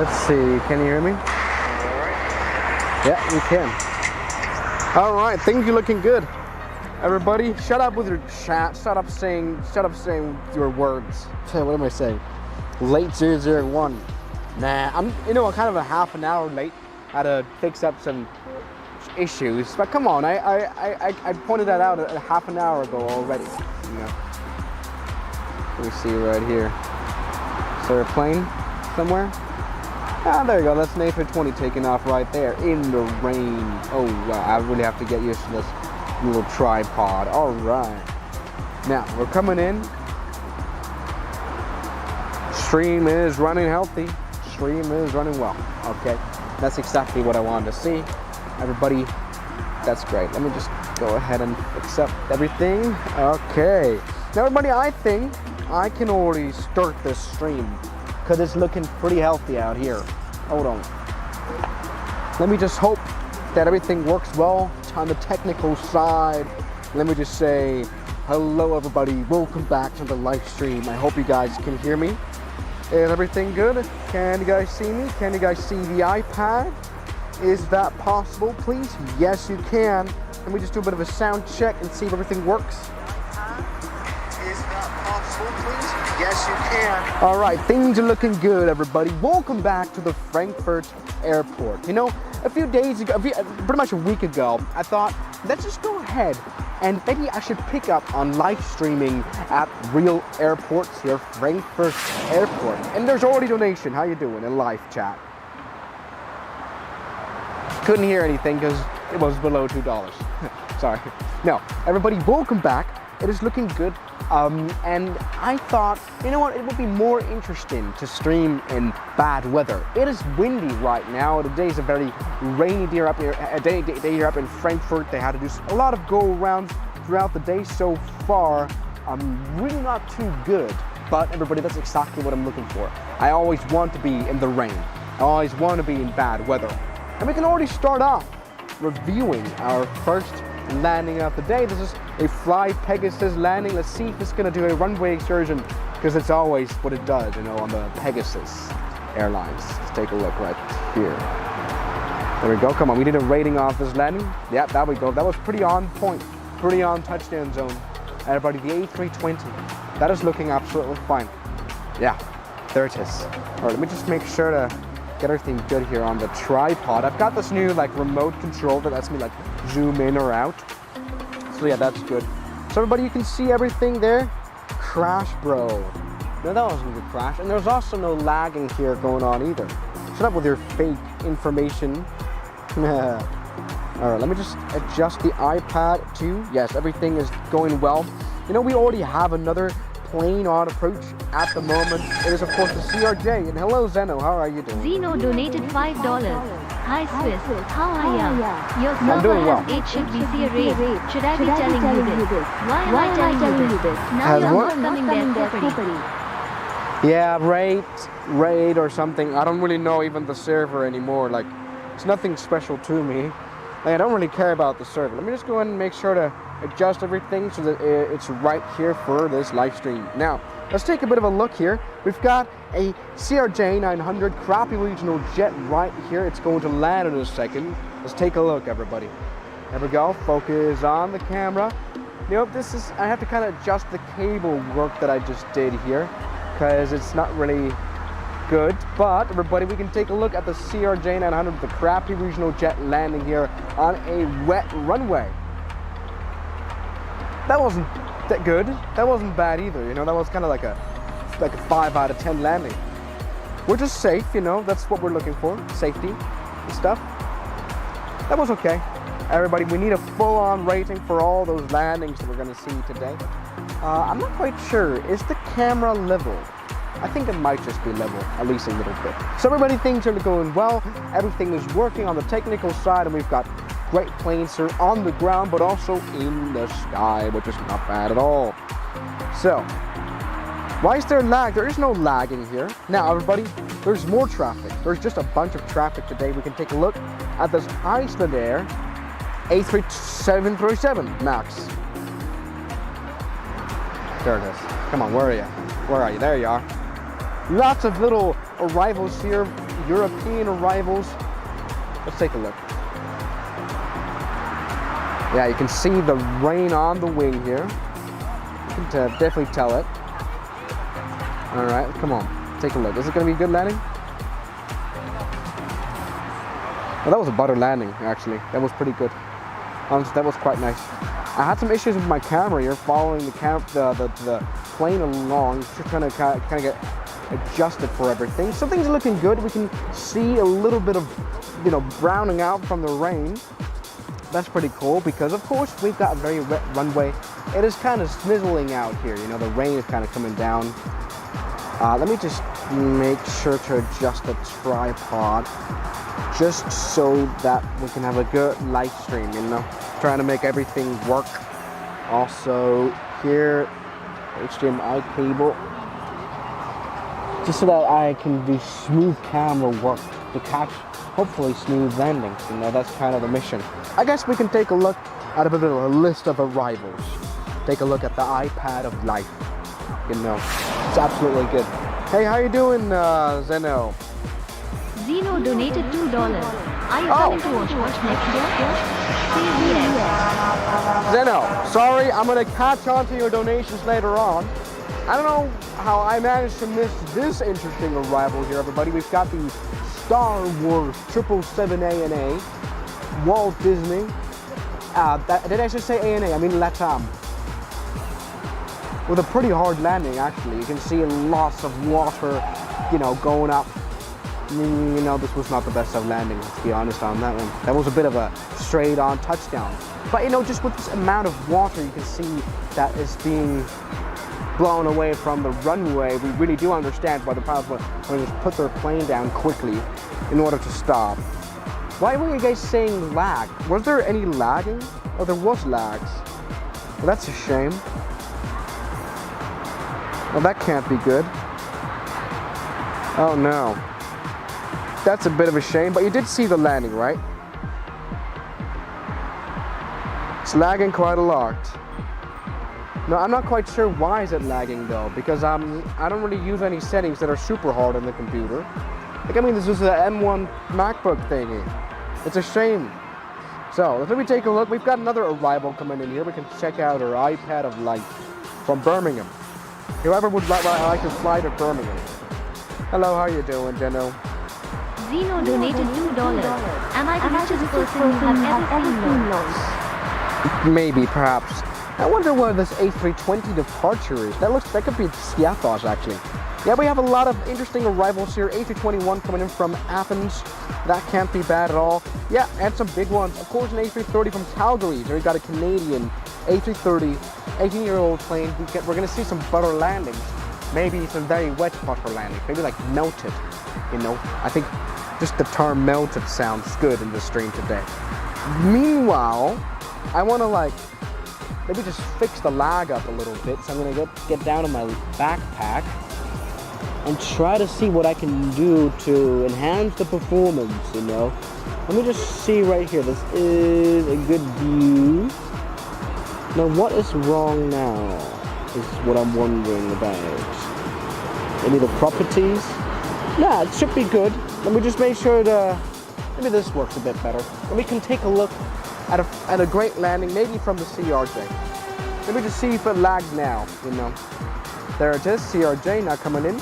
Let's see, can you hear me? Yeah, you can. All right, things are looking good. Everybody, shut up with your chat. Shut up saying your words. What am I saying? Late 001. Nah, I'm kind of a half an hour late. I had to fix up some issues, but come on, I pointed that out a half an hour ago already. You know. Let me see right here. Is there a plane somewhere? Ah, there you go. That's an A320 taking off right there in the rain. Oh wow, I really have to get used to this little tripod. All right. Now we're coming in. Stream is running healthy. Stream is running well. Okay, that's exactly what I wanted to see. Everybody, that's great. Let me just go ahead and accept everything. Okay. Now everybody, I think I can already start this stream because it's looking pretty healthy out here. Hold on. Let me just hope that everything works well on the technical side. Let me just say hello everybody, welcome back to the live stream. I hope you guys can hear me. Is everything good? Can you guys see me? Can you guys see the iPad? Is that possible, please? Yes, you can. Let me just do a bit of a sound check and see if everything works. Is that possible, please? Yes, you can. All right, things are looking good, everybody. Welcome back to the Frankfurt airport. You know, a few days ago, pretty much a week ago, I thought, let's just go ahead and maybe I should pick up on live streaming at real airports here, Frankfurt airport. And there's already donation. How you doing in live chat? Couldn't hear anything because it was below $2. Sorry. No, everybody, welcome back. It is looking good. And I thought, you know what, it would be more interesting to stream in bad weather. It is windy right now. The day is a very rainy day up here. Day here up in Frankfurt. They had to do a lot of go-arounds throughout the day so far. Really not too good. But everybody, that's exactly what I'm looking for. I always want to be in the rain. I always want to be in bad weather. And we can already start off reviewing our first landing of the day. This is a Fly Pegasus landing. Let's see if it's going to do a runway excursion, because it's always what it does, you know, on the Pegasus Airlines. Let's take a look right here. There we go. Come on, we did a rating off this landing. Yeah, there we go. That was pretty on point, pretty on touchdown zone. Everybody, the A320, that is looking absolutely fine. Yeah, there it is. All right, let me just make sure to get everything good here on the tripod. I've got this new like remote control that lets me like zoom in or out. So yeah, that's good. So everybody, you can see everything there. Crash, bro. No, that wasn't a crash. And there's also no lagging here going on either. Shut up with your fake information. All right, let me just adjust the iPad too. Yes, everything is going well. You know, we already have another plane on approach at the moment. It is of course the CRJ. And hello Zeno, how are you doing? Zeno donated $5. Hi Swiss, how are ya? Your I'm doing server well. has 8 should be raid. Should I be telling you this? Why am I telling you this? Now Has you're what? not coming there properly. Yeah, raid or something. I don't really know even the server anymore. Like, it's nothing special to me. Like, I don't really care about the server. Let me just go ahead and make sure to adjust everything so that it's right here for this live stream. Now, let's take a bit of a look here. We've got a CRJ 900 crappy regional jet right here. It's going to land in a second. Let's take a look, everybody. There we go. Focus on the camera. You know, I have to kind of adjust the cable work that I just did here because it's not really good. But everybody, we can take a look at the CRJ 900, the crappy regional jet landing here on a wet runway. That wasn't that good. That wasn't bad either. You know, that was kind of like a 5 out of 10 landing. We're just safe, you know. That's what we're looking for, safety and stuff. That was okay. Everybody, we need a full-on rating for all those landings that we're going to see today. I'm not quite sure. Is the camera level? I think it might just be level, at least a little bit. So everybody, things are going well. Everything is working on the technical side, and we've got great planes here on the ground, but also in the sky, which is not bad at all. So, why is there lag? There is no lagging here. Now, everybody, there's more traffic. There's just a bunch of traffic today. We can take a look at this Iceland Air A337 Max. There it is. Come on, where are you? Where are you? There you are. Lots of little arrivals here European arrivals. Let's take a look. Yeah, you can see the rain on the wing here. You can definitely tell it. All right, come on, take a look. Is it going to be a good landing? Well, that was a butter landing, actually. That was pretty good. Honestly, that was quite nice. I had some issues with my camera here, following the plane along, just trying to kind of get adjusted for everything. So things are looking good. We can see a little bit of, browning out from the rain. That's pretty cool because, of course, we've got a very wet runway. It is kind of snizzling out here. The rain is kind of coming down. Let me just make sure to adjust the tripod just so that we can have a good live stream, trying to make everything work. Also here, HDMI cable, just so that I can do smooth camera work to catch hopefully smooth landings. That's kind of the mission. I guess we can take a look at a bit of a list of arrivals. Take a look at the iPad of life. It's absolutely good. Hey, how you doing, Zeno? Zeno donated $2. Are you coming to watch next year? Please yes. Zeno, sorry, I'm gonna catch on to your donations later on. I don't know how I managed to miss this interesting arrival here, everybody. We've got the Star Wars 777 ANA, Walt Disney. Did I just say ANA? I mean LATAM. With a pretty hard landing, actually. You can see lots of water, going up. This was not the best of landing, let's be honest on that one. That was a bit of a straight-on touchdown. But, just with this amount of water, you can see that it's being blown away from the runway. We really do understand why the pilots want to just put their plane down quickly in order to stop. Why were you guys saying lag? Was there any lagging? Oh, there was lags. Well, that's a shame. Well, that can't be good. Oh no. That's a bit of a shame, but you did see the landing, right? It's lagging quite a lot. No, I'm not quite sure why is it lagging though, because I don't really use any settings that are super hard on the computer. This is an M1 MacBook thingy. It's a shame. So, let me take a look. We've got another arrival coming in here. We can check out our iPad of life from Birmingham. Whoever would like to fly to Birmingham. Hello, how you doing, Jeno? Zeno donated $2. Am I the richest person you have ever seen? Maybe, perhaps. I wonder where this A320 departure is. That could be Skiathos, actually. Yeah, we have a lot of interesting arrivals here. A321 coming in from Athens. That can't be bad at all. Yeah, and some big ones. Of course, an A330 from Calgary. So we got a Canadian A330, 18-year-old plane. We're going to see some butter landings. Maybe some very wet butter landings. Maybe like melted, I think just the term melted sounds good in the stream today. Meanwhile, I want to maybe just fix the lag up a little bit. So I'm going to get down to my backpack and try to see what I can do to enhance the performance, Let me just see right here. This is a good view. Now, what is wrong now is what I'm wondering about. Maybe the properties? Yeah, it should be good. Let me just make sure maybe this works a bit better. And we can take a look at a great landing, maybe from the CRJ. Let me just see if it lags now, There it is, CRJ now coming in.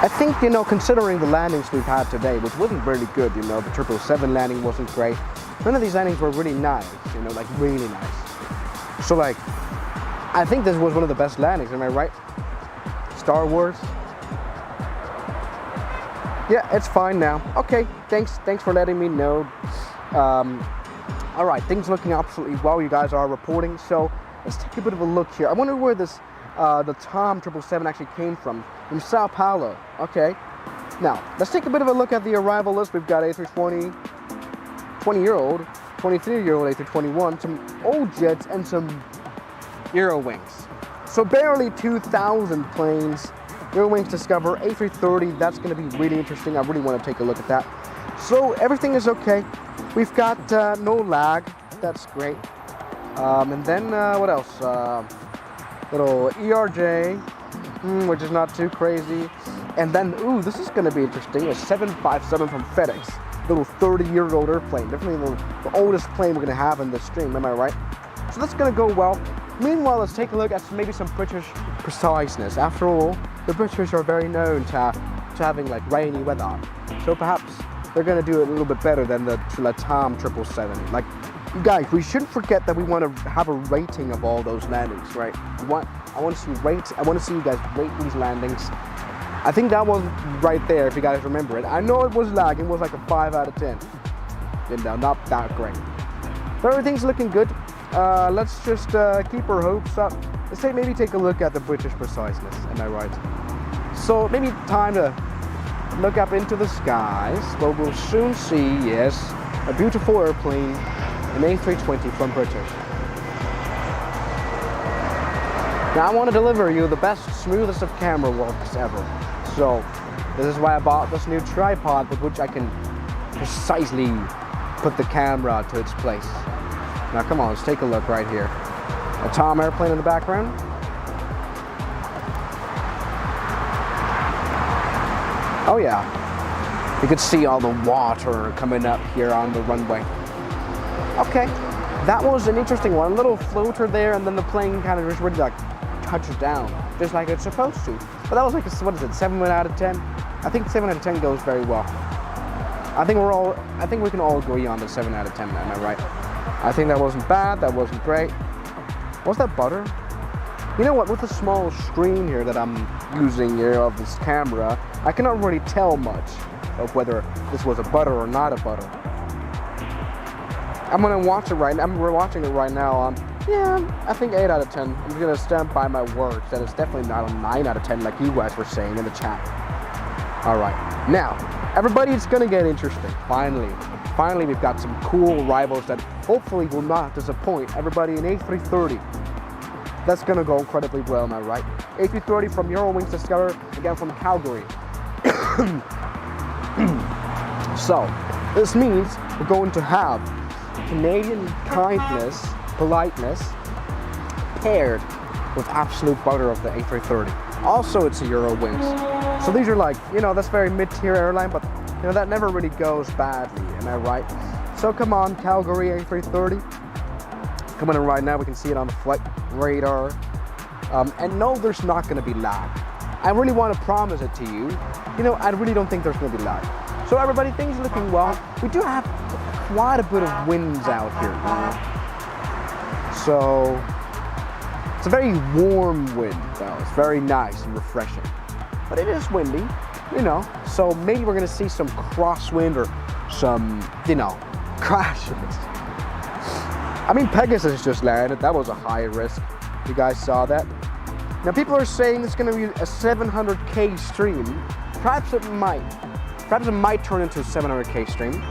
I think, considering the landings we've had today, which wasn't really good, the 777 landing wasn't great. None of these landings were really nice, really nice. So, I think this was one of the best landings, am I right? Star Wars. Yeah, it's fine now. Okay, thanks for letting me know. All right, things looking absolutely well. You guys are reporting, so let's take a bit of a look here. I wonder where the Tom 777 actually came from Sao Paulo. Okay, now let's take a bit of a look at the arrival list. We've got A320, 20-year-old, 23-year-old A321, some old jets, and some Eurowings. So barely 2,000 planes. Eurowings Discover, A330, that's going to be really interesting. I really want to take a look at that. So everything is okay. We've got no lag. That's great. And then what else? little ERJ, which is not too crazy. And then, ooh, this is going to be interesting. A 757 from FedEx. Little 30-year-old airplane. Definitely the oldest plane we're going to have in this stream, am I right? So that's going to go well. Meanwhile, let's take a look at maybe some British preciseness. After all, the British are very known to having like rainy weather. So perhaps they're going to do it a little bit better than the Latam 777. Like, you guys, we shouldn't forget that we want to have a rating of all those landings, right? I want to see you guys rate these landings. I think that was right there, if you guys remember it. I know it was lagging, it was like a 5 out of 10. You know, not that great. But everything's looking good. Let's just keep our hopes up. Let's maybe take a look at the British preciseness, am I right? So maybe time to look up into the skies, where we'll soon see, yes, a beautiful airplane, an A320 from British. Now I want to deliver you the best, smoothest of camera works ever. So this is why I bought this new tripod with which I can precisely put the camera to its place. Now come on, let's take a look right here. A Tom airplane in the background. Oh yeah, you could see all the water coming up here on the runway. Okay, that was an interesting one. A little floater there, and then the plane kind of just really like touches down, just like it's supposed to. But that was like, what is it, 7 out of 10? I think 7 out of 10 goes very well. I think we can all agree on the 7 out of 10, am I right? I think that wasn't bad, that wasn't great. Was that butter? You know what, with the small screen here that I'm using here of this camera, I cannot really tell much of whether this was a butter or not a butter. I'm gonna watch it right now. We're watching it right now. Yeah, I think 8 out of 10. I'm gonna stand by my words that it's definitely not a 9 out of 10 like you guys were saying in the chat. All right, now everybody, it's gonna get interesting. Finally, we've got some cool rivals that hopefully will not disappoint everybody in A330. That's gonna go incredibly well, am I right? A330 from Eurowings Discover, again from Calgary. So, this means we're going to have Canadian kindness, politeness, paired with absolute butter of the A330. Also, it's a Eurowings. So these are like, you know, that's very mid-tier airline, but you know, that never really goes badly, am I right? So come on, Calgary A330. Coming in right now, we can see it on the flight radar. And no, there's not gonna be lag. I really wanna promise it to you. You know, I really don't think there's gonna be lag. So everybody, things are looking well. We do have quite a bit of winds out here. So, it's a very warm wind though. It's very nice and refreshing. But it is windy, you know. So maybe we're gonna see some crosswind or some, you know, crashes. I mean, Pegasus just landed. That was a high risk. You guys saw that? Now people are saying it's gonna be a 700K stream. Perhaps it might. Perhaps it might turn into a 700K stream.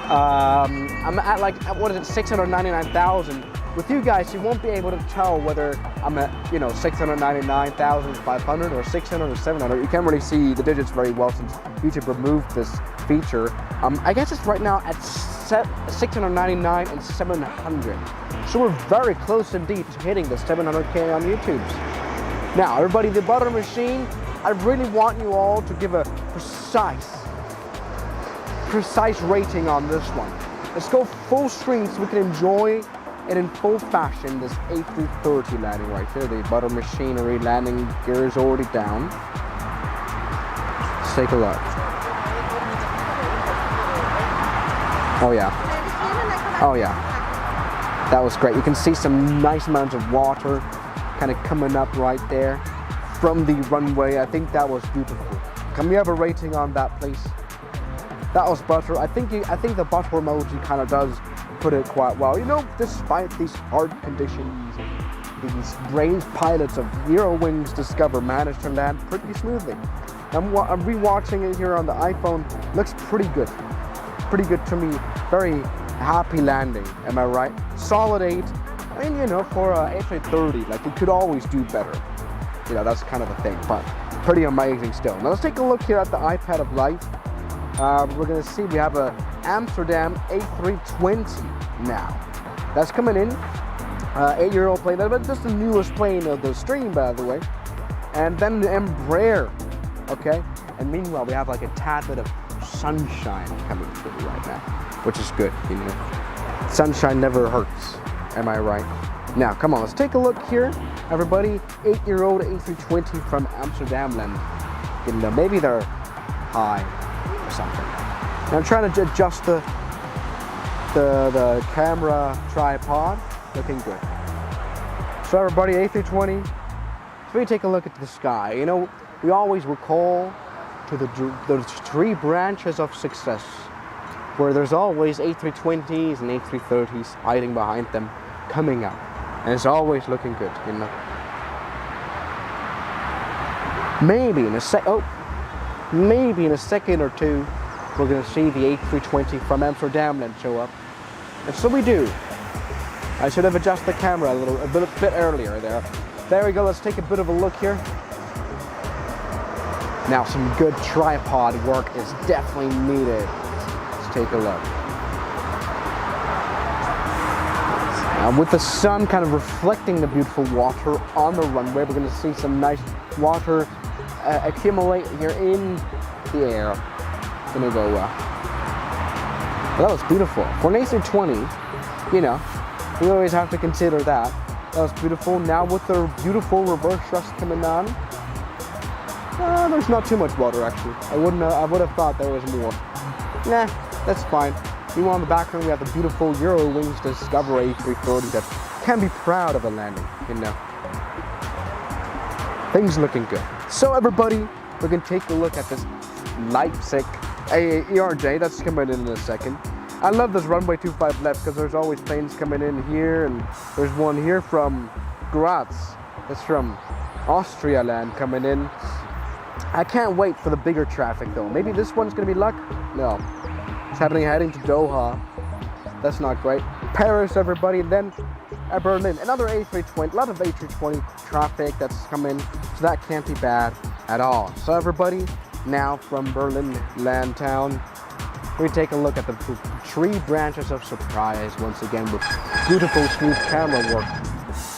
I'm at like, what is it, 699,000. With you guys, you won't be able to tell whether I'm at, you know, 699,500 or 600 or 700. You can't really see the digits very well since YouTube removed this feature. I guess it's right now at 699 and 700. So we're very close indeed to hitting the 700K on YouTube. Now, everybody, the butter machine, I really want you all to give a precise rating on this one. Let's go full screen so we can enjoy it in full fashion, this A330 landing right here. The butter machinery landing gear is already down. Let's take a look. Oh yeah. Oh yeah. That was great. You can see some nice amounts of water kind of coming up right there from the runway. I think that was beautiful. Can we have a rating on that, please? That was butter. I think the butter emoji kind of does put it quite well. You know, despite these hard conditions, these brave pilots of Eurowings Discover managed to land pretty smoothly. I'm rewatching it here on the iPhone. Looks pretty good. Pretty good to me. Very happy landing. Am I right? Solid 8. I mean, you know, for A330, like, it could always do better. You know, that's kind of the thing, but pretty amazing still. Now let's take a look here at the iPad of life. We're gonna see we have a Amsterdam A320 now. That's coming in. 8-year-old plane, but just the newest plane of the stream, by the way. And then the Embraer, okay? And meanwhile, we have like a tad bit of sunshine coming through right now, which is good, you know. Sunshine never hurts, am I right? Now, come on, let's take a look here. Everybody, 8-year-old A320 from Amsterdam land. You know, maybe they're high or something. Now, I'm trying to adjust the camera tripod. Looking good. So everybody, A320, so we take a look at the sky. You know, we always recall to the 3 branches of success, where there's always A320s and A330s hiding behind them, coming up. And it's always looking good, you know. Maybe in a second or two, we're gonna see the A320 from Amsterdam then show up. And so we do. I should have adjusted the camera a bit earlier there. There we go, let's take a bit of a look here. Now some good tripod work is definitely needed. Let's take a look. Now with the sun kind of reflecting the beautiful water on the runway, we're gonna see some nice water accumulate here in the air. It's gonna go well. That was beautiful. For an A320, you know, we always have to consider that. That was beautiful. Now with the beautiful reverse thrust coming on, there's not too much water actually. I would have thought there was more. Nah, that's fine. Meanwhile, in the background, we have the beautiful Eurowings Discover A330 that can be proud of a landing, you know. Things looking good. So everybody, we're gonna take a look at this Leipzig ERJ that's coming in a second. I love this runway 25 left because there's always planes coming in here, and there's one here from Graz. It's from Austria land coming in. I can't wait for the bigger traffic though. Maybe this one's gonna be luck? No. It's heading to Doha. That's not great. Paris, everybody, and then Berlin. Another A320, a lot of A320 traffic that's coming, so that can't be bad at all. So everybody, now from Berlin land town, we take a look at the 3 branches of surprise once again with beautiful smooth camera work.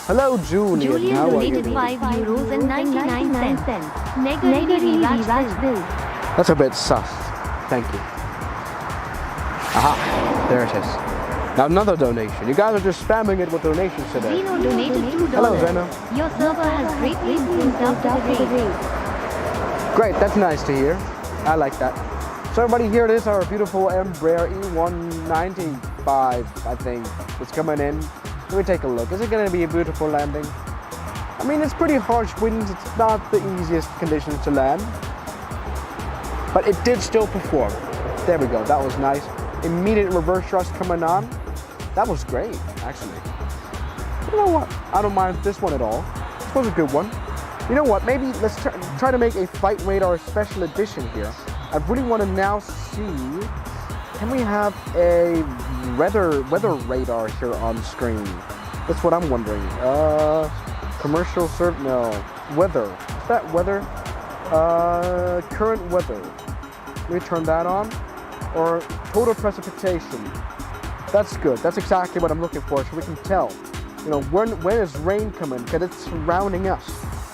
Hello Julian, Julian how are you? donated €5.99. Negatively rewatch bill. That's a bit sus. Thank you. Aha, there it is. Now another donation. You guys are just spamming it with donations today. Zeno donated $2. Hello Zeno. Your server has greatly improved after the raid. Great, that's nice to hear. I like that. So everybody, here it is, our beautiful Embraer E195, I think. It's coming in. Let me take a look. Is it going to be a beautiful landing? I mean, it's pretty harsh winds. It's not the easiest conditions to land. But it did still perform. There we go. That was nice. Immediate reverse thrust coming on. That was great, actually. You know what? I don't mind this one at all. This was a good one. You know what? Maybe let's try to make a Flight Radar special edition here. I really want to now see, can we have a weather radar here on screen? That's what I'm wondering. Commercial serve, no. Weather. Is that weather? Current weather. Let me turn that on. Or total precipitation. That's good. That's exactly what I'm looking for, so we can tell. You know, when is rain coming? Because it's surrounding us.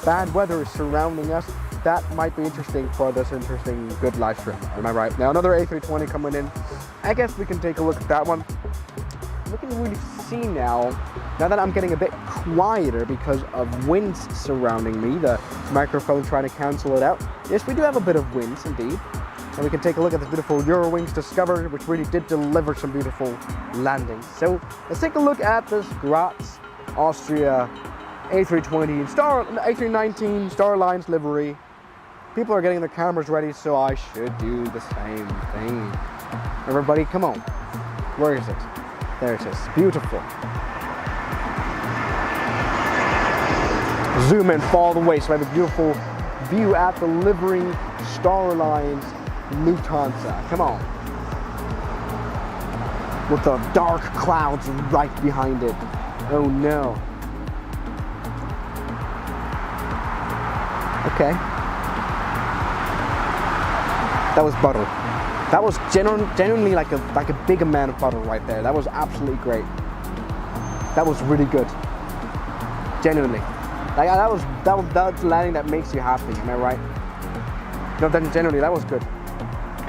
Bad weather is surrounding us. That might be interesting for this interesting good live stream. Am I right? Now another A320 coming in. I guess we can take a look at that one. We can really see now that I'm getting a bit quieter because of winds surrounding me, the microphone trying to cancel it out. Yes, we do have a bit of winds indeed. And we can take a look at this beautiful Eurowings Discover, which really did deliver some beautiful landings. So let's take a look at this Graz, Austria A320 A319 Starlines livery. People are getting their cameras ready, so I should do the same thing. Everybody, come on. Where is it? There it is. Beautiful. Zoom in all the way so I have a beautiful view at the livery Starlines Lufthansa. Come on. With the dark clouds right behind it. Oh no. Okay. That was butter. That was genuinely like a big amount of butter right there. That was absolutely great. That was really good. Genuinely. Like that's a landing that makes you happy, am I right? No, then generally that was good.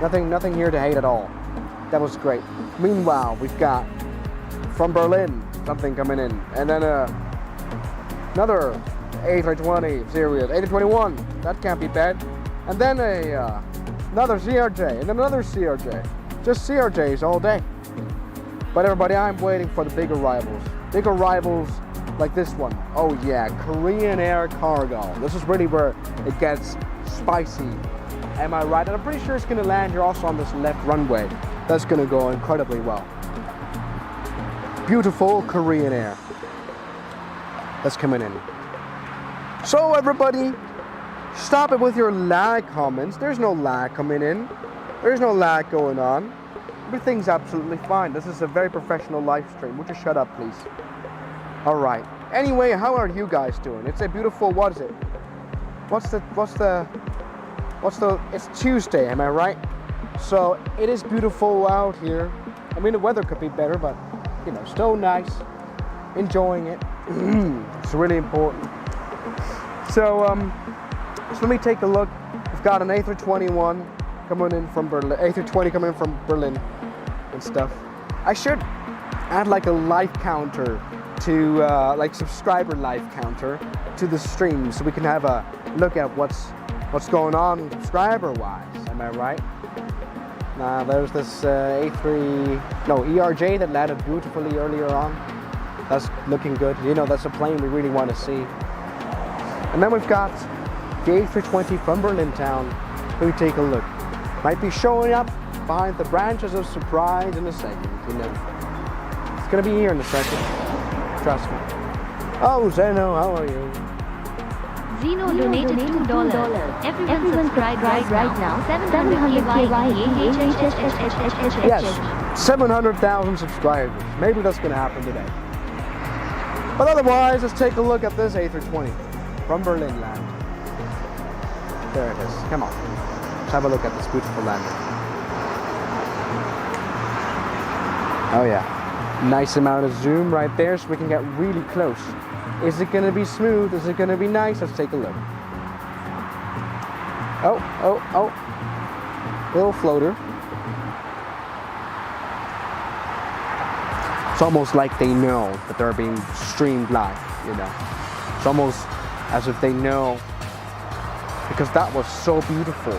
Nothing here to hate at all. That was great. Meanwhile, we've got from Berlin something coming in, and then another A320 series, A321. That can't be bad. And then another CRJ, and another CRJ. Just CRJs all day. But everybody, I'm waiting for the big arrivals. Big arrivals like this one. Oh yeah, Korean Air Cargo. This is really where it gets spicy. Am I right? And I'm pretty sure it's gonna land here also on this left runway. That's gonna go incredibly well. Beautiful Korean Air. That's coming in. So everybody, stop it with your lag comments. There's no lag coming in. There's no lag going on. Everything's absolutely fine. This is a very professional live stream. Would you shut up, please? All right. Anyway, how are you guys doing? It's a beautiful, what is it? It's Tuesday, am I right? So it is beautiful out here. I mean, the weather could be better, but you know, still nice. Enjoying it. It's really important. So let me take a look. We've got an A321 coming in from Berlin, A320 coming in from Berlin and stuff. I should add like a live counter to like subscriber live counter to the stream, so we can have a look at what's going on subscriber wise. Am I right? Now there's this ERJ that landed beautifully earlier on. That's looking good. You know, that's a plane we really want to see. And then we've got the A320 from Berlin town. Let me take a look. Might be showing up behind the branches of surprise in a second, you know. It's gonna be here in a second. Trust me. Oh, Zeno, how are you? Zeno donated $2. Everyone subscribe right now. 700 Yes, 700,000 subscribers. Maybe that's gonna happen today. But otherwise, let's take a look at this A320 from Berlin land. There it is. Come on. Let's have a look at this beautiful landing. Oh yeah. Nice amount of zoom right there so we can get really close. Is it gonna be smooth? Is it gonna be nice? Let's take a look. Oh. Little floater. It's almost like they know that they're being streamed live, you know. It's almost as if they know, because that was so beautiful.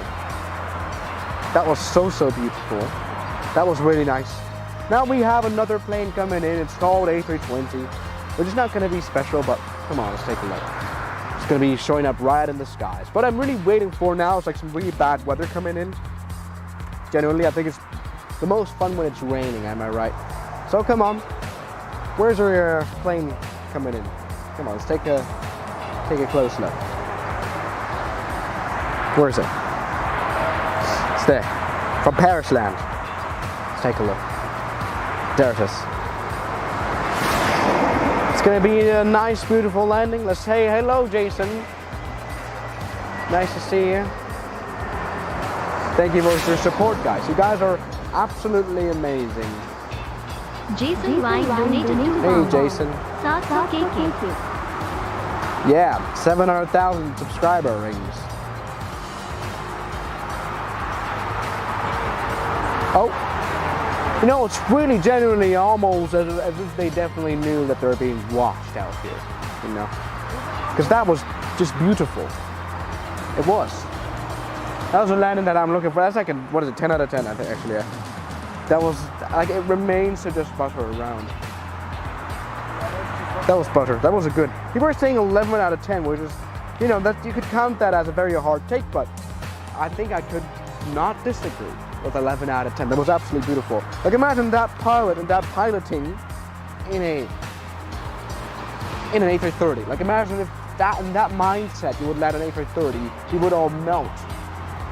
That was so beautiful. That was really nice. Now we have another plane coming in. It's called A320, which is not going to be special, but come on, let's take a look. It's going to be showing up right in the skies. What I'm really waiting for now is like some really bad weather coming in. Genuinely, I think it's the most fun when it's raining, am I right? So come on, where's your plane coming in? Come on, let's take a close look. Where is it? It's there, from Paris land. Let's take a look. There it is. It's gonna be a nice, beautiful landing. Let's say hello, Jason. Nice to see you. Thank you for your support, guys. You guys are absolutely amazing. Jason Ryan donated $2. Hey, Jason. Yeah, 700,000 subscriber rings. Oh, you know, it's really genuinely almost as if they definitely knew that they're being watched out here, you know? Because that was just beautiful. It was. That was a landing that I'm looking for. That's like a, 10 out of 10, I think, actually. Yeah. That was, like, it remains to just butter around. That was butter. That was a good. People are saying 11 out of 10, which is, you know, that you could count that as a very hard take, but I think I could not disagree with 11 out of 10. That was absolutely beautiful. Like, imagine that pilot and that piloting in an A330. Like, imagine if that in that mindset you would land an A330, you would all melt.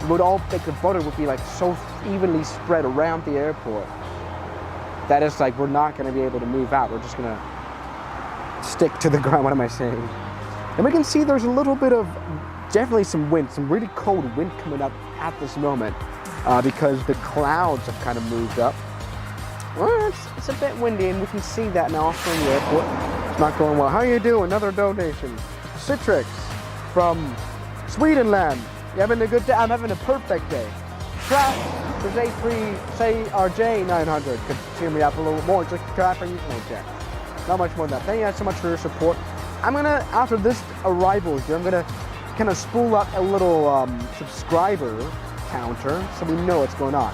You would all, like, the butter would be like so evenly spread around the airport that it's like we're not going to be able to move out. We're just going to stick to the ground. What am I saying? And we can see there's a little bit of, definitely some wind, some really cold wind coming up at this moment because the clouds have kind of moved up. Well, it's a bit windy, and we can see that now from the airport. not going well. How you doing? Another donation. Citrix from Swedenland. You having a good day? I'm having a perfect day. Trap is A3, say RJ 900. Could cheer me up a little more. Just trap and usual check. Not much more than that. Thank you guys so much for your support. I'm gonna, after this arrival here, I'm gonna kind of spool up a little subscriber counter so we know what's going on.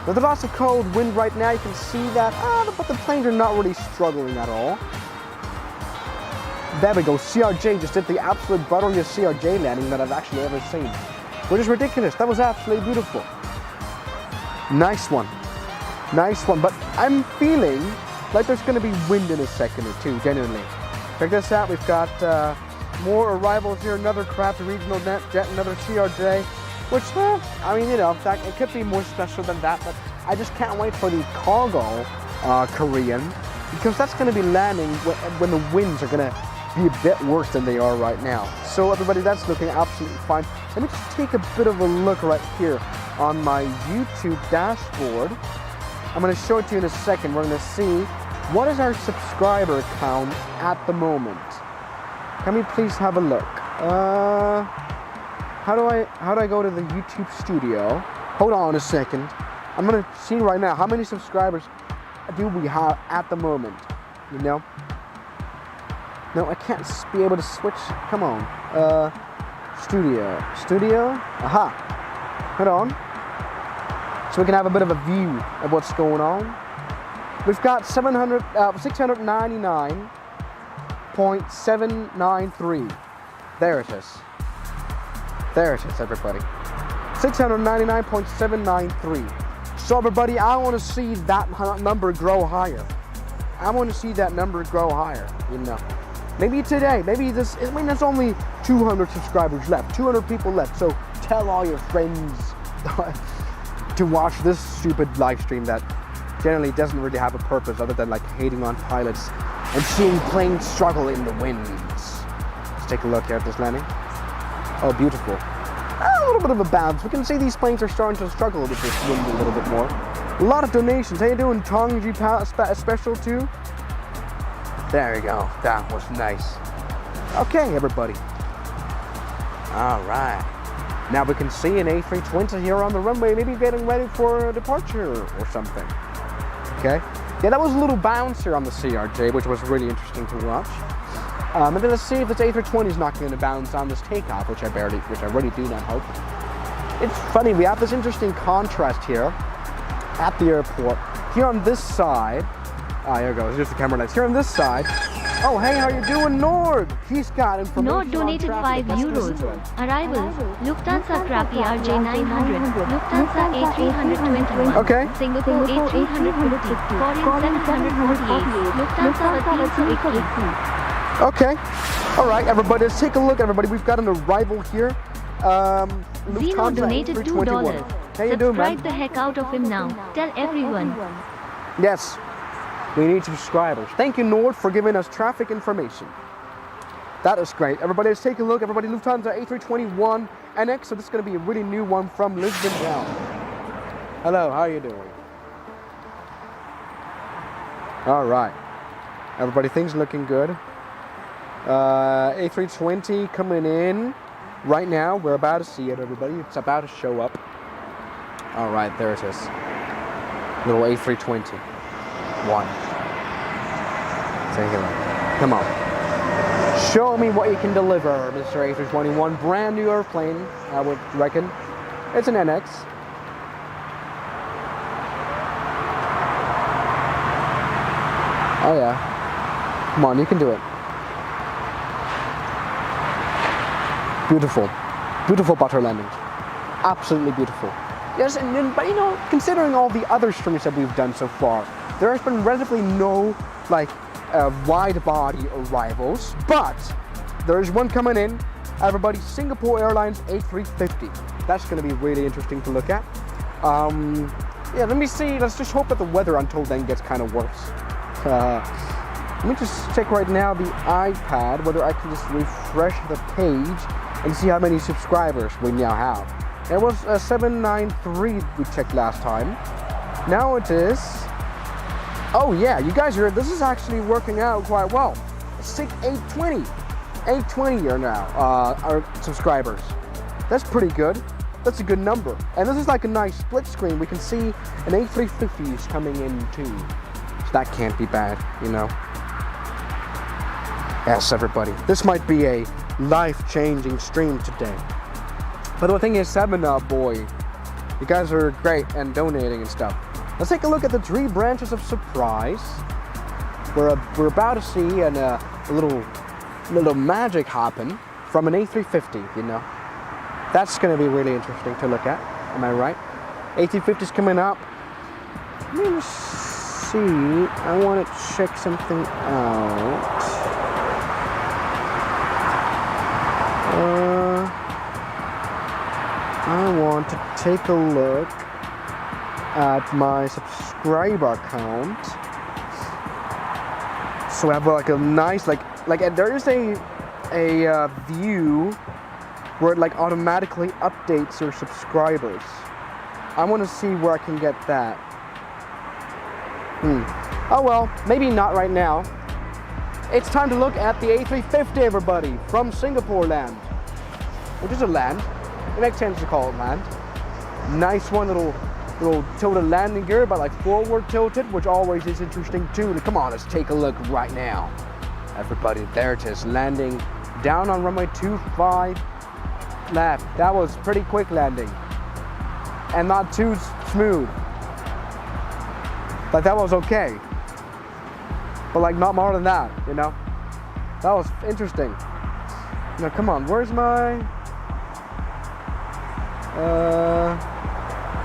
Now, there's lots of cold wind right now. You can see that, but the planes are not really struggling at all. There we go. CRJ just did the absolute butteriest CRJ landing that I've actually ever seen, which is ridiculous. That was absolutely beautiful. Nice one. Nice one. But I'm feeling like there's going to be wind in a second or two, genuinely. Check this out. We've got more arrivals here. Another craft regional jet, another CRJ. Which, I mean, you know, it could be more special than that, but I just can't wait for the cargo Korean, because that's going to be landing when the winds are going to be a bit worse than they are right now. So everybody, that's looking absolutely fine. Let me just take a bit of a look right here on my YouTube dashboard. I'm going to show it to you in a second. We're going to see what is our subscriber count at the moment. Can we please have a look? How do I go to the YouTube studio? Hold on a second. I'm gonna see right now how many subscribers do we have at the moment. You know? No, I can't be able to switch. Come on. Studio. Aha. Hold on. So we can have a bit of a view of what's going on. We've got 699.793. There it is. There it is, everybody. 699.793. So, everybody, I want to see that number grow higher. I want to see that number grow higher, you know. Maybe today, maybe this, I mean, there's only 200 subscribers left, 200 people left. So, tell all your friends to watch this stupid live stream that generally doesn't really have a purpose other than, like, hating on pilots and seeing planes struggle in the winds. Let's take a look here at this landing. Oh, beautiful. A little bit of a bounce. We can see these planes are starting to struggle with this wind a little bit more. A lot of donations. How you doing, Tongji Special too? There you go. That was nice. Okay, everybody. All right. Now we can see an A320 here on the runway, maybe getting ready for a departure or something. Okay. Yeah, that was a little bounce here on the CRJ, which was really interesting to watch. And then let's see if this A320 is not going to bounce on this takeoff, which I really do not hope. It's funny, we have this interesting contrast here at the airport. Here on this side, here it goes, here's the camera lights. Here on this side, oh hey, how you doing, Nord? He's got information. Nord donated 5 euros. Arrivals, Lufthansa Crappy RJ900, Lufthansa A321, okay. Singapore A350, Korean 748, Lufthansa A321. Okay, all right, everybody, let's take a look, everybody. We've got an arrival here. Zeno donated $2. How you doing, man? Subscribe the heck out of him now. Tell everyone. Yes, we need subscribers. Thank you, Nord, for giving us traffic information. That is great. Everybody, let's take a look. Everybody, Lufthansa A321 NX. So this is going to be a really new one from Lisbon down. Hello, how are you doing? All right. Everybody, things looking good. A320 coming in right now. We're about to see it, everybody. It's about to show up. All right, there it is. Little A320. One. Take a look. Come on. Show me what you can deliver, Mr. A321. Brand new airplane, I would reckon. It's an NX. Oh yeah. Come on, you can do it. Beautiful. Beautiful butter landing. Absolutely beautiful. Yes, but you know, considering all the other streams that we've done so far, there has been relatively no, like, wide body arrivals, but there is one coming in. Everybody, Singapore Airlines A350. That's going to be really interesting to look at. Yeah, let me see. Let's just hope that the weather until then gets kind of worse. Let me just check right now the iPad, whether I can just refresh the page and see how many subscribers we now have. It was 793 we checked last time. Now it is, oh yeah, you guys are, this is actually working out quite well. 820 here now, our subscribers. That's pretty good. That's a good number. And this is like a nice split screen. We can see an A350 is coming in too. So that can't be bad, you know. Yes, everybody. This might be a life-changing stream today. But the thing is, 7-Up boy, you guys are great and donating and stuff. Let's take a look at the 3 branches of surprise. We're about to see a little magic happen from an A350, you know. That's going to be really interesting to look at. Am I right? A350 is coming up. Let me see. I want to check something out. I want to take a look at my subscriber count. So I have like a nice there is a view where it like automatically updates your subscribers. I want to see where I can get that. Oh well, maybe not right now. It's time to look at the A350, everybody, from Singapore land, which is a land. It makes sense to call it land. Nice one, little tilted landing gear, but like forward tilted, which always is interesting too. Come on, let's take a look right now. Everybody, there it is, landing down on runway 25 left. That was pretty quick landing and not too smooth. Like that was okay, but like not more than that, you know. That was interesting. Now come on, where's my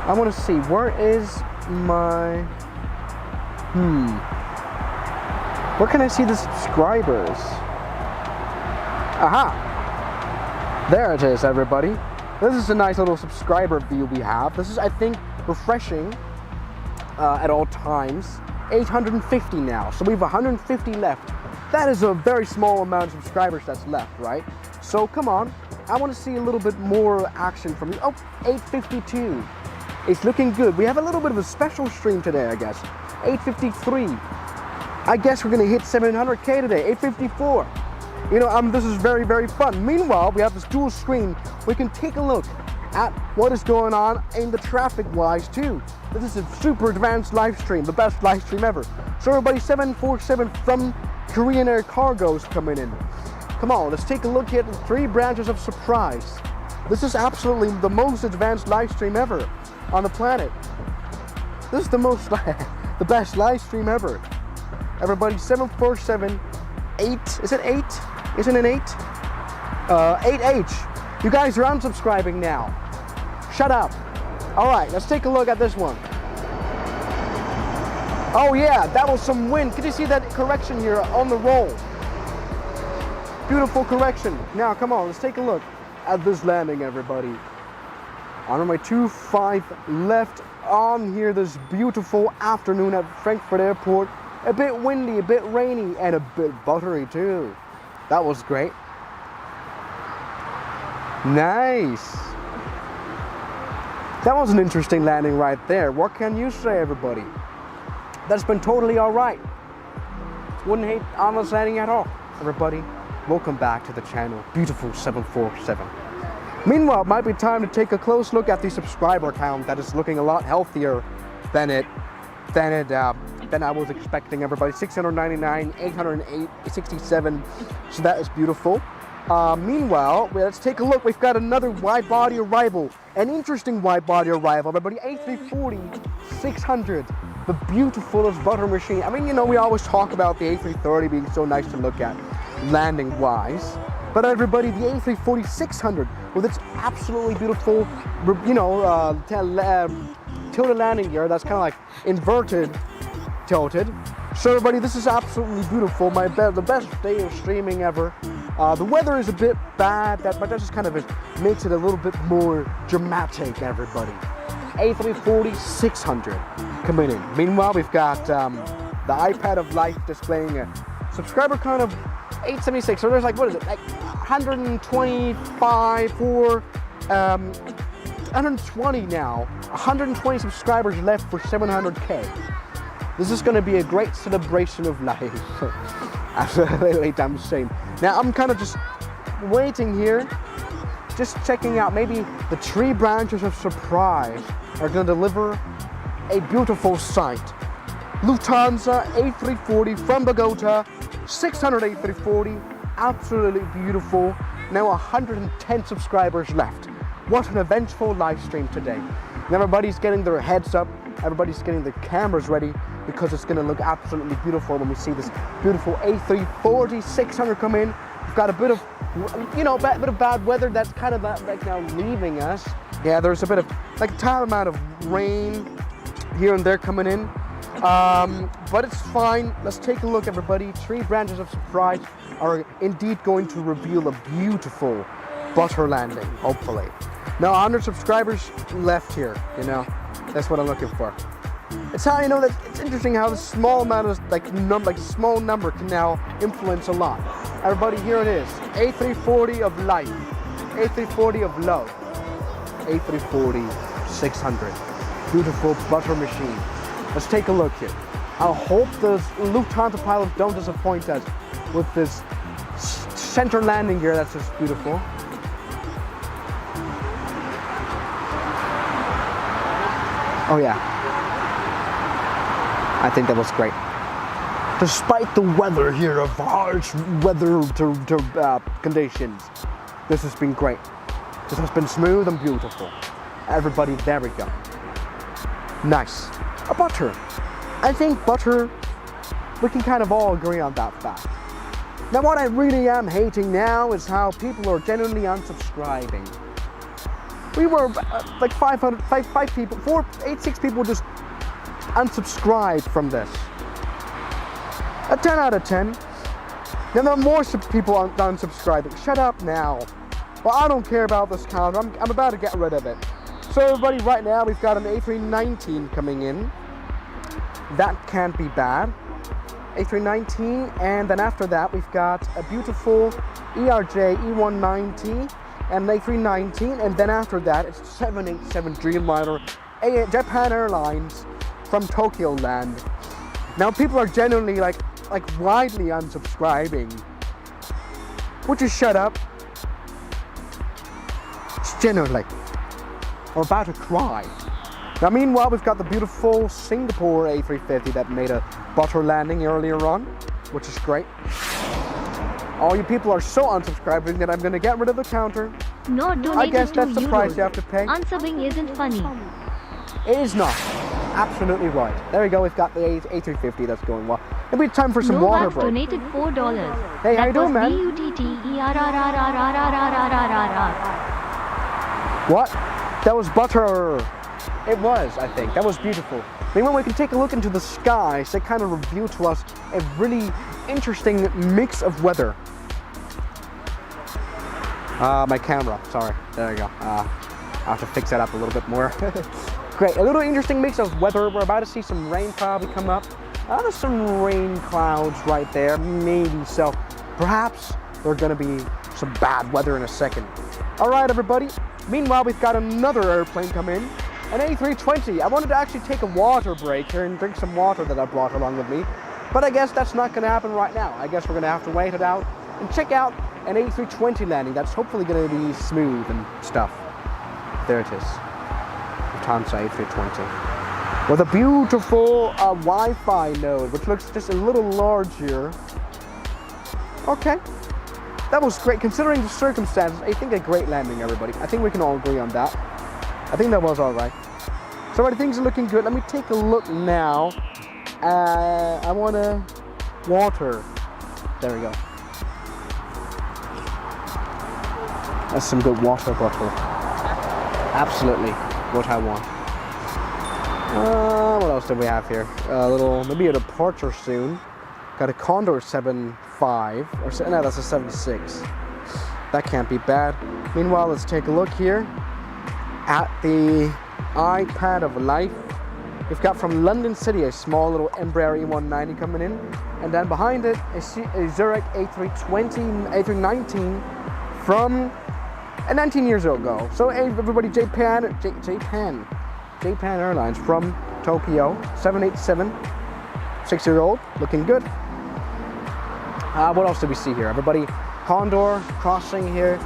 I want to see, where is my where can I see the subscribers? Aha, there it is, everybody. This is a nice little subscriber view we have. This is, I think, refreshing at all times. 850 now, so we have 150 left. That is a very small amount of subscribers that's left, right? So come on, I want to see a little bit more action from you. Oh, 852. It's looking good. We have a little bit of a special stream today, I guess. 853. I guess we're gonna hit 700K today. 854. You know, this is very, very fun. Meanwhile, we have this dual screen. We can take a look at what is going on in the traffic-wise too. This is a super advanced live stream, the best live stream ever. So everybody, 747 from Korean Air Cargo is coming in. Come on, let's take a look at the 3 branches of surprise. This is absolutely the most advanced live stream ever on the planet. This is the best live stream ever. Everybody, 747, 8, is it 8? Isn't it 8? 8H. You guys are unsubscribing now. Shut up. All right, let's take a look at this one. Oh yeah, that was some wind. Can you see that correction here on the roll? Beautiful correction. Now, come on, let's take a look at this landing, everybody. On runway 25 left on here this beautiful afternoon at Frankfurt Airport. A bit windy, a bit rainy, and a bit buttery too. That was great. Nice. That was an interesting landing right there. What can you say, everybody? That's been totally all right. Wouldn't hate on this landing at all. Everybody, welcome back to the channel. Beautiful 747. Meanwhile, it might be time to take a close look at the subscriber count. That is looking a lot healthier than I was expecting, everybody. 699, 867. So that is beautiful. Meanwhile, let's take a look. We've got another wide body arrival. An interesting wide body arrival, everybody. A340-600. The beautifulest butter machine. I mean, you know, we always talk about the A330 being so nice to look at, landing-wise. But everybody, the A340-600 with its absolutely beautiful, you know, tilted landing gear. That's kind of like inverted, tilted. So everybody, this is absolutely beautiful. The best day of streaming ever. The weather is a bit bad, but that just kind of makes it a little bit more dramatic, everybody. A340-600 coming in. Meanwhile, we've got the iPad of life displaying a subscriber count of 876. So there's like, what is it, like 125 for 120 now. 120 subscribers left for 700K. This is going to be a great celebration of life. Absolutely damn shame. Now I'm kind of just waiting here, just checking out. Maybe the 3 branches of surprise are going to deliver a beautiful sight. Lufthansa A340 from Bogota, 600 A340, absolutely beautiful. Now 110 subscribers left. What an eventful live stream today. And everybody's getting their heads up, everybody's getting their cameras ready, because it's going to look absolutely beautiful when we see this beautiful A340 600 come in. We've got a bit of, you know, bit of bad weather that's kind of like now leaving us. Yeah, there's a bit of, like a tiny amount of rain here and there coming in. But it's fine. Let's take a look, everybody. 3 branches of surprise are indeed going to reveal a beautiful butter landing, hopefully. Now, 100 subscribers left here, you know. That's what I'm looking for. It's how, you know, that it's interesting how the small amount of, small number can now influence a lot. Everybody, here it is. A340 of life. A340 of love. A340 600. Beautiful butter machine. Let's take a look here. I hope those Lufthansa pilots don't disappoint us with this center landing gear that's just beautiful. Oh yeah. I think that was great. Despite the weather here of harsh weather conditions, this has been great. This has been smooth and beautiful. Everybody, there we go. Nice. A butter. I think butter, we can kind of all agree on that fact. Now what I really am hating now is how people are genuinely unsubscribing. We were like 6 people just unsubscribed from this. A 10 out of 10. Then there are more people unsubscribing. Shut up now. Well, I don't care about this counter. I'm about to get rid of it. So everybody, right now we've got an A319 coming in. That can't be bad. A319, and then after that we've got a beautiful ERJ E190 and an A319, and then after that it's 787 Dreamliner Japan Airlines from Tokyo Land. Now people are genuinely like widely unsubscribing. Would you shut up? It's genuinely. I'm about to cry. Now meanwhile we've got the beautiful Singapore A350 that made a butter landing earlier on, which is great. All you people are so unsubscribing that I'm going to get rid of the counter. Not donated. I guess that's the price euros. you have to pay. Unsubbing isn't funny. It is not. Absolutely right. There we go, we've got the A350 that's going well. It'll be time for some water break. Donated $4. Hey, how you doing, man? What? That was butter. It was, I think. That was beautiful. Meanwhile, we can take a look into the skies that kind of reveal to us a really interesting mix of weather. My camera. Sorry. There you go. I'll have to fix that up a little bit more. Great. A little interesting mix of weather. We're about to see some rain probably come up. There's some rain clouds right there. Maybe so. Perhaps there's going to be some bad weather in a second. All right, everybody. Meanwhile, we've got another airplane come in. An A320. I wanted to actually take a water break here and drink some water that I brought along with me. But I guess that's not going to happen right now. I guess we're going to have to wait it out and check out an A320 landing that's hopefully going to be smooth and stuff. There it is. Lufthansa A320. With a beautiful Wi-Fi node, which looks just a little large here. Okay. That was great. Considering the circumstances, I think a great landing, everybody. I think we can all agree on that. I think that was all right. So things are looking good. Let me take a look now. I want water. There we go. That's some good water bottle. Absolutely what I want. What else do we have here? Maybe a departure soon. Got a Condor 75, no, that's a 76. That can't be bad. Meanwhile, let's take a look here at the iPad of life. We've got from London City a small little Embraer E190 coming in, and then behind it a Zurich A319 from 19 years ago. So everybody, Japan Airlines from Tokyo, 787, 6-year-old, looking good. What else do we see here? Everybody, Condor crossing here.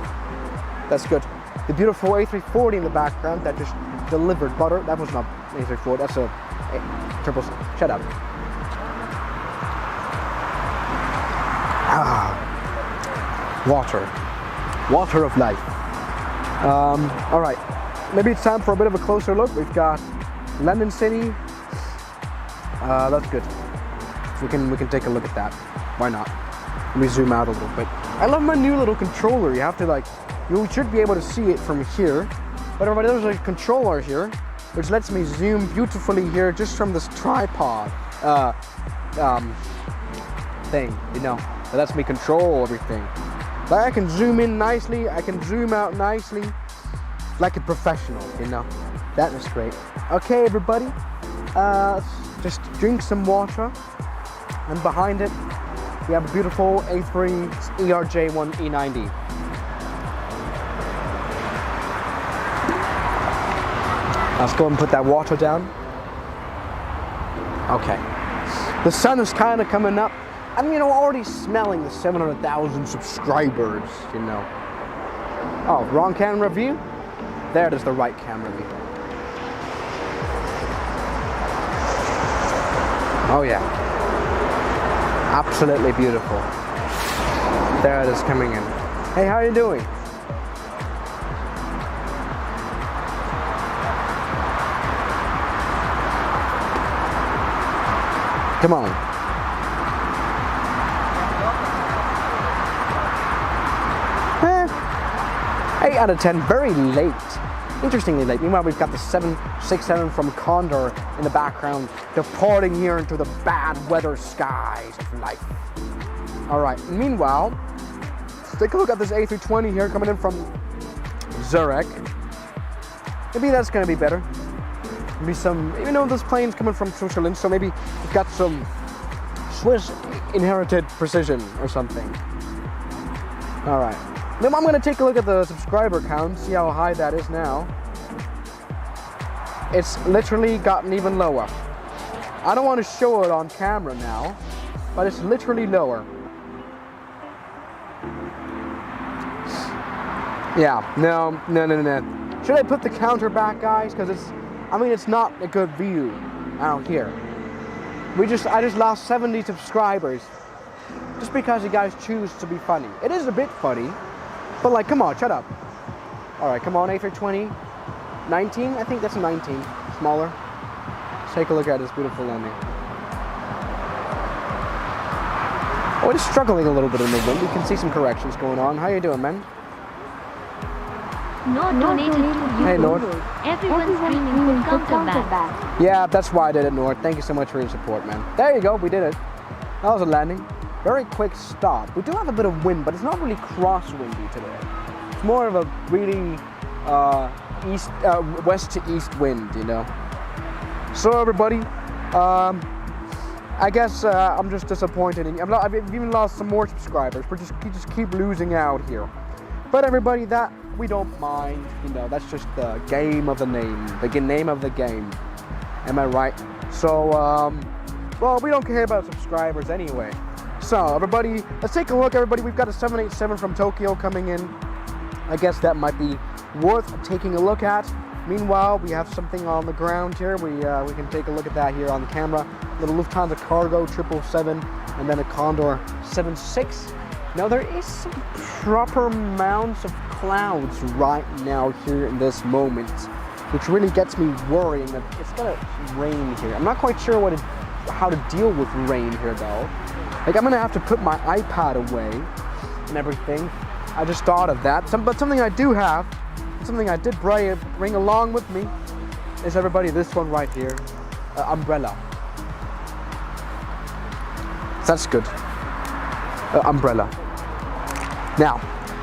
That's good. The beautiful A340 in the background that just delivered butter. That was not A340, that's a triple. Shut up. Water. Water of life. All right, maybe it's time for a bit of a closer look. We've got London City. That's good. We can take a look at that. Why not? Let me zoom out a little bit. I love my new little controller. You have to like, you should be able to see it from here. But everybody, there's a controller here, which lets me zoom beautifully here just from this tripod thing, you know. It lets me control everything. Like I can zoom in nicely, I can zoom out nicely, like a professional, you know. That is great. Okay, everybody, just drink some water. And behind it, we have a beautiful A3 ERJ1 E90. Let's go and put that water down. Okay. The sun is kind of coming up. I'm, you know, already smelling the 700,000 subscribers, you know. Oh, wrong camera view? There it is, the right camera view. Oh yeah. Absolutely beautiful. There it is coming in. Hey, how are you doing? Come on. 8 out of 10, very late. Interestingly late. Meanwhile, we've got the 767 from Condor in the background, departing here into the bad weather skies of life. All right, meanwhile, let's take a look at this A320 here coming in from Zurich. Maybe that's gonna be better. Maybe some, even though this plane's coming from Switzerland, so maybe we've got some Swiss inherited precision or something. All right. Then I'm going to take a look at the subscriber count, see how high that is now. It's literally gotten even lower. I don't want to show it on camera now, but it's literally lower. Yeah, no. Should I put the counter back, guys? Because it's not a good view out here. I just lost 70 subscribers just because you guys choose to be funny. It is a bit funny. But like, come on, shut up. All right, come on, A320. 19, I think that's a 19, smaller. Let's take a look at this beautiful landing. Oh, it's struggling a little bit in the wind. You can see some corrections going on. How you doing, man? Not donated to you. Hey, Lord. Everyone's dreaming could come back. Yeah, that's why I did it, Nord. Thank you so much for your support, man. There you go, we did it. That was a landing. Very quick stop. We do have a bit of wind, but it's not really crosswindy today. It's more of a really west to east wind, you know. So everybody, I guess I'm just disappointed in you. I've even lost some more subscribers. We just keep losing out here. But everybody, that we don't mind. You know, that's just the game of the name, the name of the game. Am I right? So, well, we don't care about subscribers anyway. So everybody, let's take a look. Everybody, we've got a 787 from Tokyo coming in. I guess that might be worth taking a look at. Meanwhile, we have something on the ground here. We can take a look at that here on the camera. Little Lufthansa Cargo 777, and then a Condor 76. Now there is some proper amounts of clouds right now here in this moment, which really gets me worrying that it's gonna rain here. I'm not quite sure how to deal with rain here though. Like, I'm gonna have to put my iPad away and everything. I just thought of that. But something I do have, something I did bring along with me, is everybody this one right here, umbrella. So that's good. Umbrella. Now,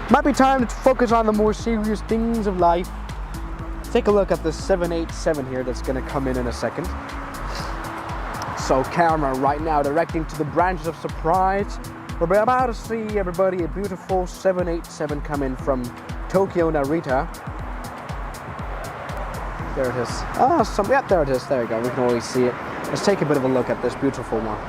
might be time to focus on the more serious things of life. Take a look at the 787 here that's gonna come in a second. So camera right now directing to the branches of surprise. We're about to see, everybody, a beautiful 787 come in from Tokyo Narita. There it is. Yeah, there it is. There you go. We can always see it. Let's take a bit of a look at this beautiful one.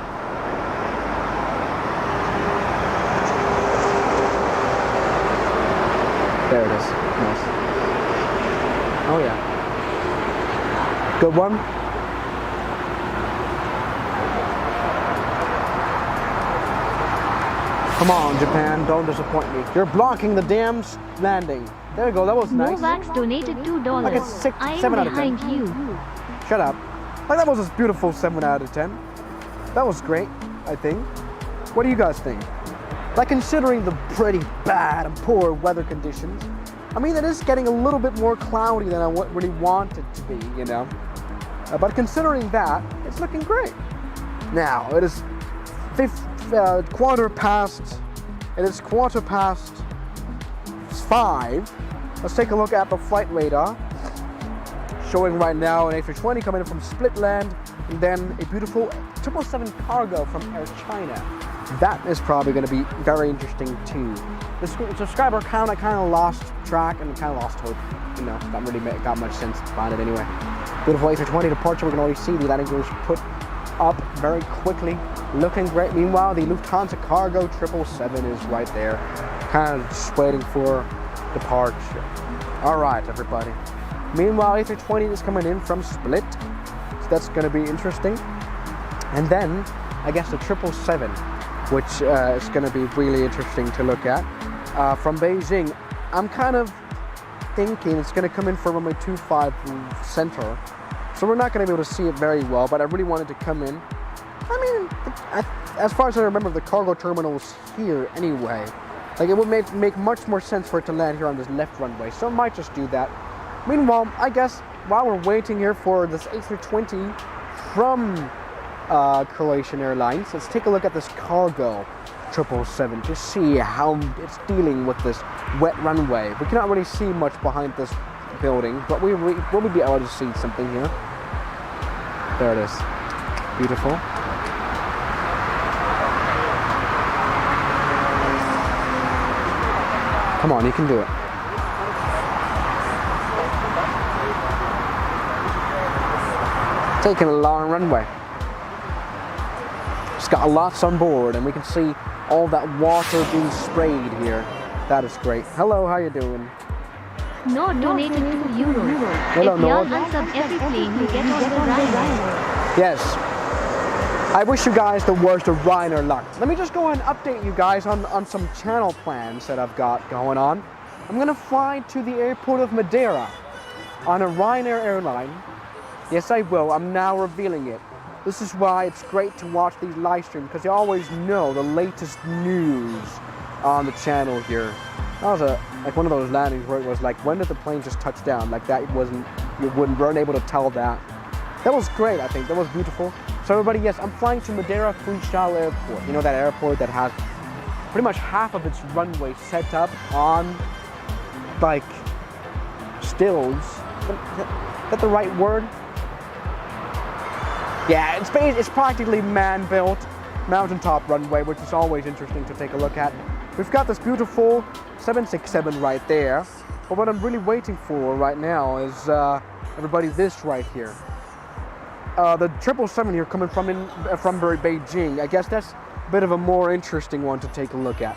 There it is. Nice. Oh yeah. Good one. Come on, Japan, don't disappoint me. You're blocking the damn landing. There you go, that was nice. Novax donated $2. Like a 6, I am 7 out of 10. behind you. Shut up. Like that was a beautiful 7 out of 10. That was great, I think. What do you guys think? Like considering the pretty bad and poor weather conditions, I mean it is getting a little bit more cloudy than I really want it to be, you know. But considering that, it's looking great. Now, it is quarter past 5. Let's take a look at the flight radar. Showing right now an A320 coming in from Splitland, and then a beautiful 777 cargo from Air China. That is probably going to be very interesting too. The subscriber count, I kind of lost track and kind of lost hope. You know, not really got much sense behind it anyway. Beautiful A320 departure. We can already see the landing gears put up very quickly, looking great. Meanwhile, the Lufthansa cargo 777 is right there, kind of just waiting for departure. All right, everybody. Meanwhile, A320 is coming in from Split, so that's going to be interesting. And then, I guess the 777, which is going to be really interesting to look at. From Beijing, I'm kind of thinking it's going to come in from runway 25 center, so we're not going to be able to see it very well, but I really wanted to come in. I mean, as far as I remember, the cargo terminal is here anyway. Like, it would make much more sense for it to land here on this left runway, so I might just do that. Meanwhile, I guess while we're waiting here for this A320 from Croatian Airlines, let's take a look at this cargo 777 to see how it's dealing with this wet runway. We cannot really see much behind this building, but we will be able to see something here. There it is. Beautiful. Come on, you can do it. Taking a long runway. It's got lots on board, and we can see all that water being sprayed here. That is great. Hello, how you doing? No donated €2. Hello, If y'all Nord. unsub every plane, you get on the ride. Yes. I wish you guys the worst of Ryanair luck. Let me just go and update you guys on some channel plans that I've got going on. I'm gonna fly to the airport of Madeira on a Ryanair airline. Yes, I will. I'm now revealing it. This is why it's great to watch these live streams, because you always know the latest news on the channel here. That was like one of those landings where it was like, when did the plane just touch down? Like that you weren't able to tell that. That was great, I think. That was beautiful. So everybody, yes, I'm flying to Madeira Funchal Airport. You know that airport that has pretty much half of its runway set up on, like, stills. Is that the right word? Yeah, it's practically man-built mountaintop runway, which is always interesting to take a look at. We've got this beautiful 767 right there, but what I'm really waiting for right now is everybody, this right here. The 777 here coming from Beijing. I guess that's a bit of a more interesting one to take a look at.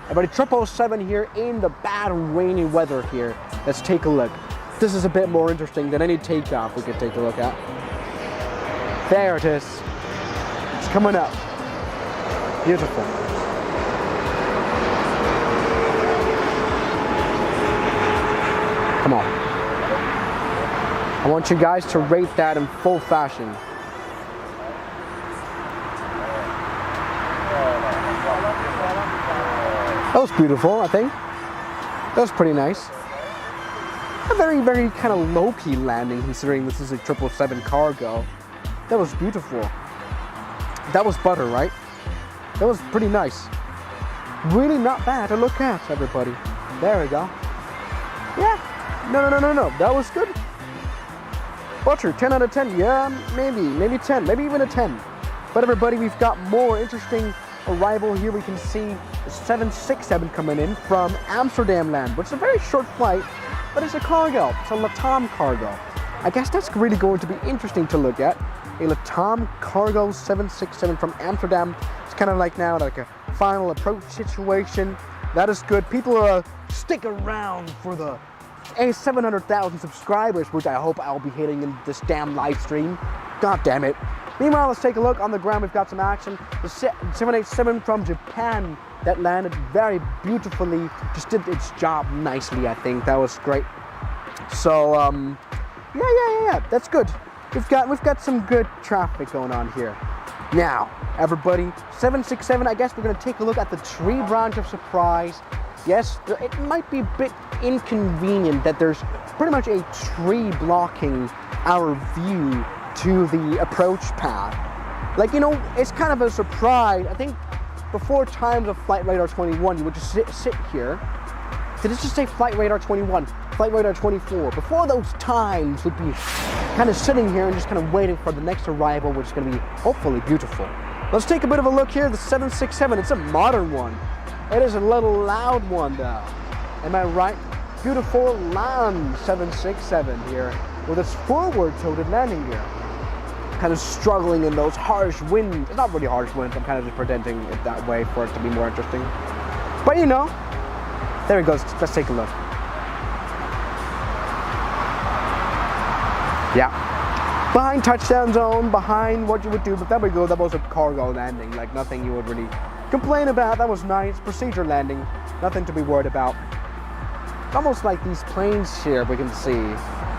Everybody, 777 here in the bad rainy weather here. Let's take a look. This is a bit more interesting than any takeoff we could take a look at. There it is. It's coming up. Beautiful. Come on. I want you guys to rate that in full fashion. That was beautiful, I think. That was pretty nice. A very, very kind of low-key landing, considering this is a 777 cargo. That was beautiful. That was butter, right? That was pretty nice. Really not bad to look at, everybody. There we go. Yeah. No. That was good. Butter, 10 out of 10. Yeah, maybe 10, maybe even a 10. But everybody, we've got more interesting arrival here. We can see the 767 coming in from Amsterdam land, which is a very short flight, but it's a cargo. It's a LATAM cargo. I guess that's really going to be interesting to look at. A LATAM cargo 767 from Amsterdam. It's kind of like now like a final approach situation. That is good. People are stick around for the 700,000 subscribers, which I hope I'll be hitting in this damn live stream. God damn it. Meanwhile, let's take a look on the ground. We've got some action. The 787 from Japan that landed very beautifully, just did its job nicely, I think. That was great. So, yeah, that's good. We've got some good traffic going on here. Now, everybody, 767, I guess we're gonna take a look at the tree branch of surprise. Yes, it might be a bit inconvenient that there's pretty much a tree blocking our view to the approach path. Like, you know, it's kind of a surprise. I think before times of Flight Radar 21, you would just sit here. Did it just say Flight Radar 21, Flight Radar 24? Before those times would be kind of sitting here and just kind of waiting for the next arrival, which is going to be hopefully beautiful. Let's take a bit of a look here. The 767, it's a modern one. It is a little loud one though. Am I right? Beautiful land 767 here with its forward-tilted landing gear. Kind of struggling in those harsh winds. It's not really harsh winds, I'm kind of just pretending it that way for it to be more interesting. But you know, there it goes. Let's take a look. Yeah. Behind touchdown zone, behind what you would do, but there we go. That was a cargo landing, like nothing you would really complain about. That was nice. Procedure landing, nothing to be worried about. Almost like these planes here we can see,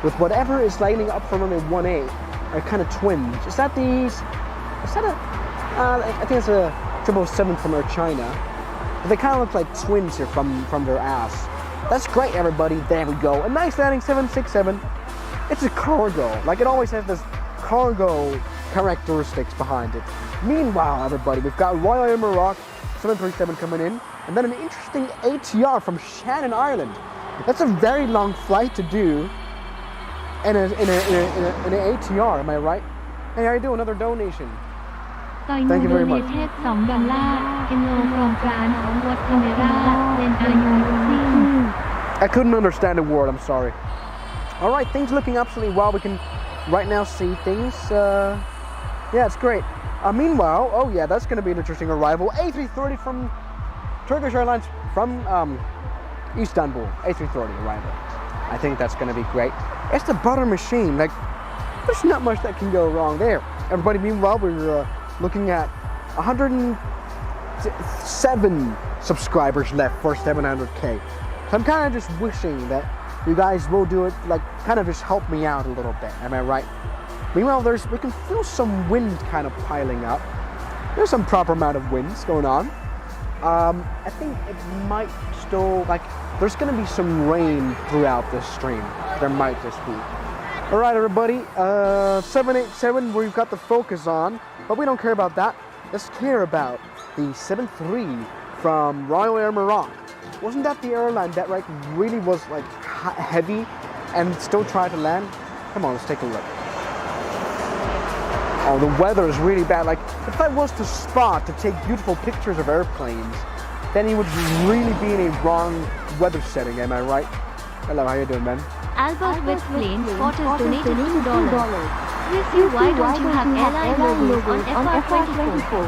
with whatever is lining up from runway 1A, are kind of twins. Is that these? Is that a? I think it's a 777 from Air China. But they kind of look like twins here from their ass. That's great, everybody. There we go. A nice landing 767. It's a cargo. Like it always has this cargo characteristics behind it. Meanwhile, everybody, we've got Royal Air Maroc 737 coming in, and then an interesting ATR from Shannon, Ireland. That's a very long flight to do in an ATR, am I right? Hey, how you doing? Another donation. Thank you very much. I couldn't understand a word, I'm sorry. All right, things looking absolutely well. We can right now see things. Yeah, it's great. Meanwhile, oh yeah, that's going to be an interesting arrival. A330 from Turkish Airlines from Istanbul. A330 arrival. I think that's going to be great. It's the butter machine. Like, there's not much that can go wrong there. Everybody, meanwhile, we're looking at 107 subscribers left for 700K. So I'm kind of just wishing that you guys will do it, like, kind of just help me out a little bit. Am I right? Meanwhile, we can feel some wind kind of piling up. There's some proper amount of winds going on. I think it might still, like, there's going to be some rain throughout this stream. There might just be. All right, everybody, 787, we've got the focus on, but we don't care about that. Let's care about the 73 from Royal Air Maroc. Wasn't that the airline that like really was like heavy and still tried to land? Come on, let's take a look. Oh, the weather is really bad. Like, if I was to spot to take beautiful pictures of airplanes, then he would really be in a wrong weather setting, am I right? Hello, how you doing, man? Albert with Plane Spotters donated $2. Chris, why don't you have airline logos on FR24?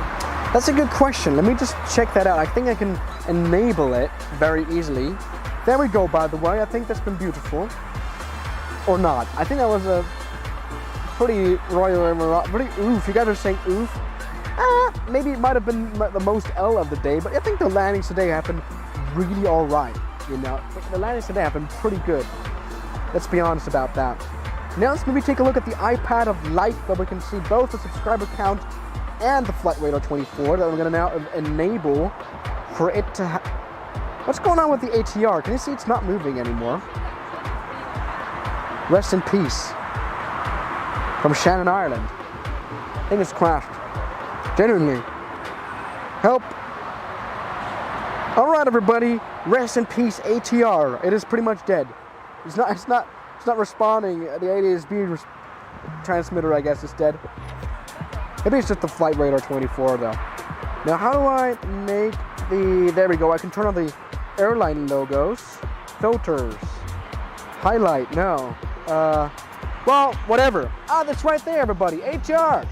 That's a good question. Let me just check that out. I think I can enable it very easily. There we go, by the way. I think that's been beautiful. Or not. I think that was a pretty Royal Air Maroc. Pretty oof. You guys are saying oof? Maybe it might have been the most L of the day, but I think the landings today happened really all right. You know, the landings today happened pretty good. Let's be honest about that. Now let's maybe take a look at the iPad of life, where we can see both the subscriber count and the Flight Radar 24 that we're going to now enable for it to What's going on with the ATR? Can you see it's not moving anymore? Rest in peace. From Shannon, Ireland. I think it's crashed. Genuinely. Help. All right, everybody. Rest in peace, ATR. It is pretty much dead. It's not responding. The ADSB transmitter, I guess, is dead. Maybe it's just the Flight Radar 24, though. Now, how do I make the... There we go. I can turn on the airline logos. Filters. Highlight. No. Well, whatever. Ah, that's right there, everybody. ATR.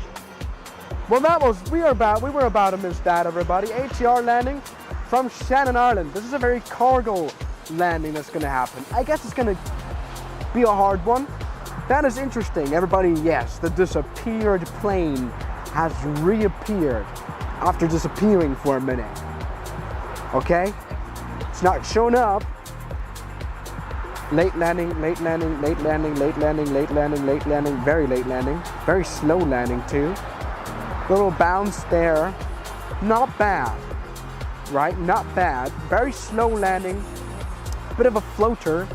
Well, that was... We were about to miss that, everybody. ATR landing from Shannon, Ireland. This is a very cargo landing that's gonna happen. I guess it's gonna be a hard one. That is interesting. Everybody, yes, the disappeared plane has reappeared after disappearing for a minute. Okay? It's not shown up. Late landing, late landing, late landing, late landing, late landing, late landing, very late landing. Very slow landing too. Little bounce there. Not bad. Right? Not bad. Very slow landing. Bit of a floater.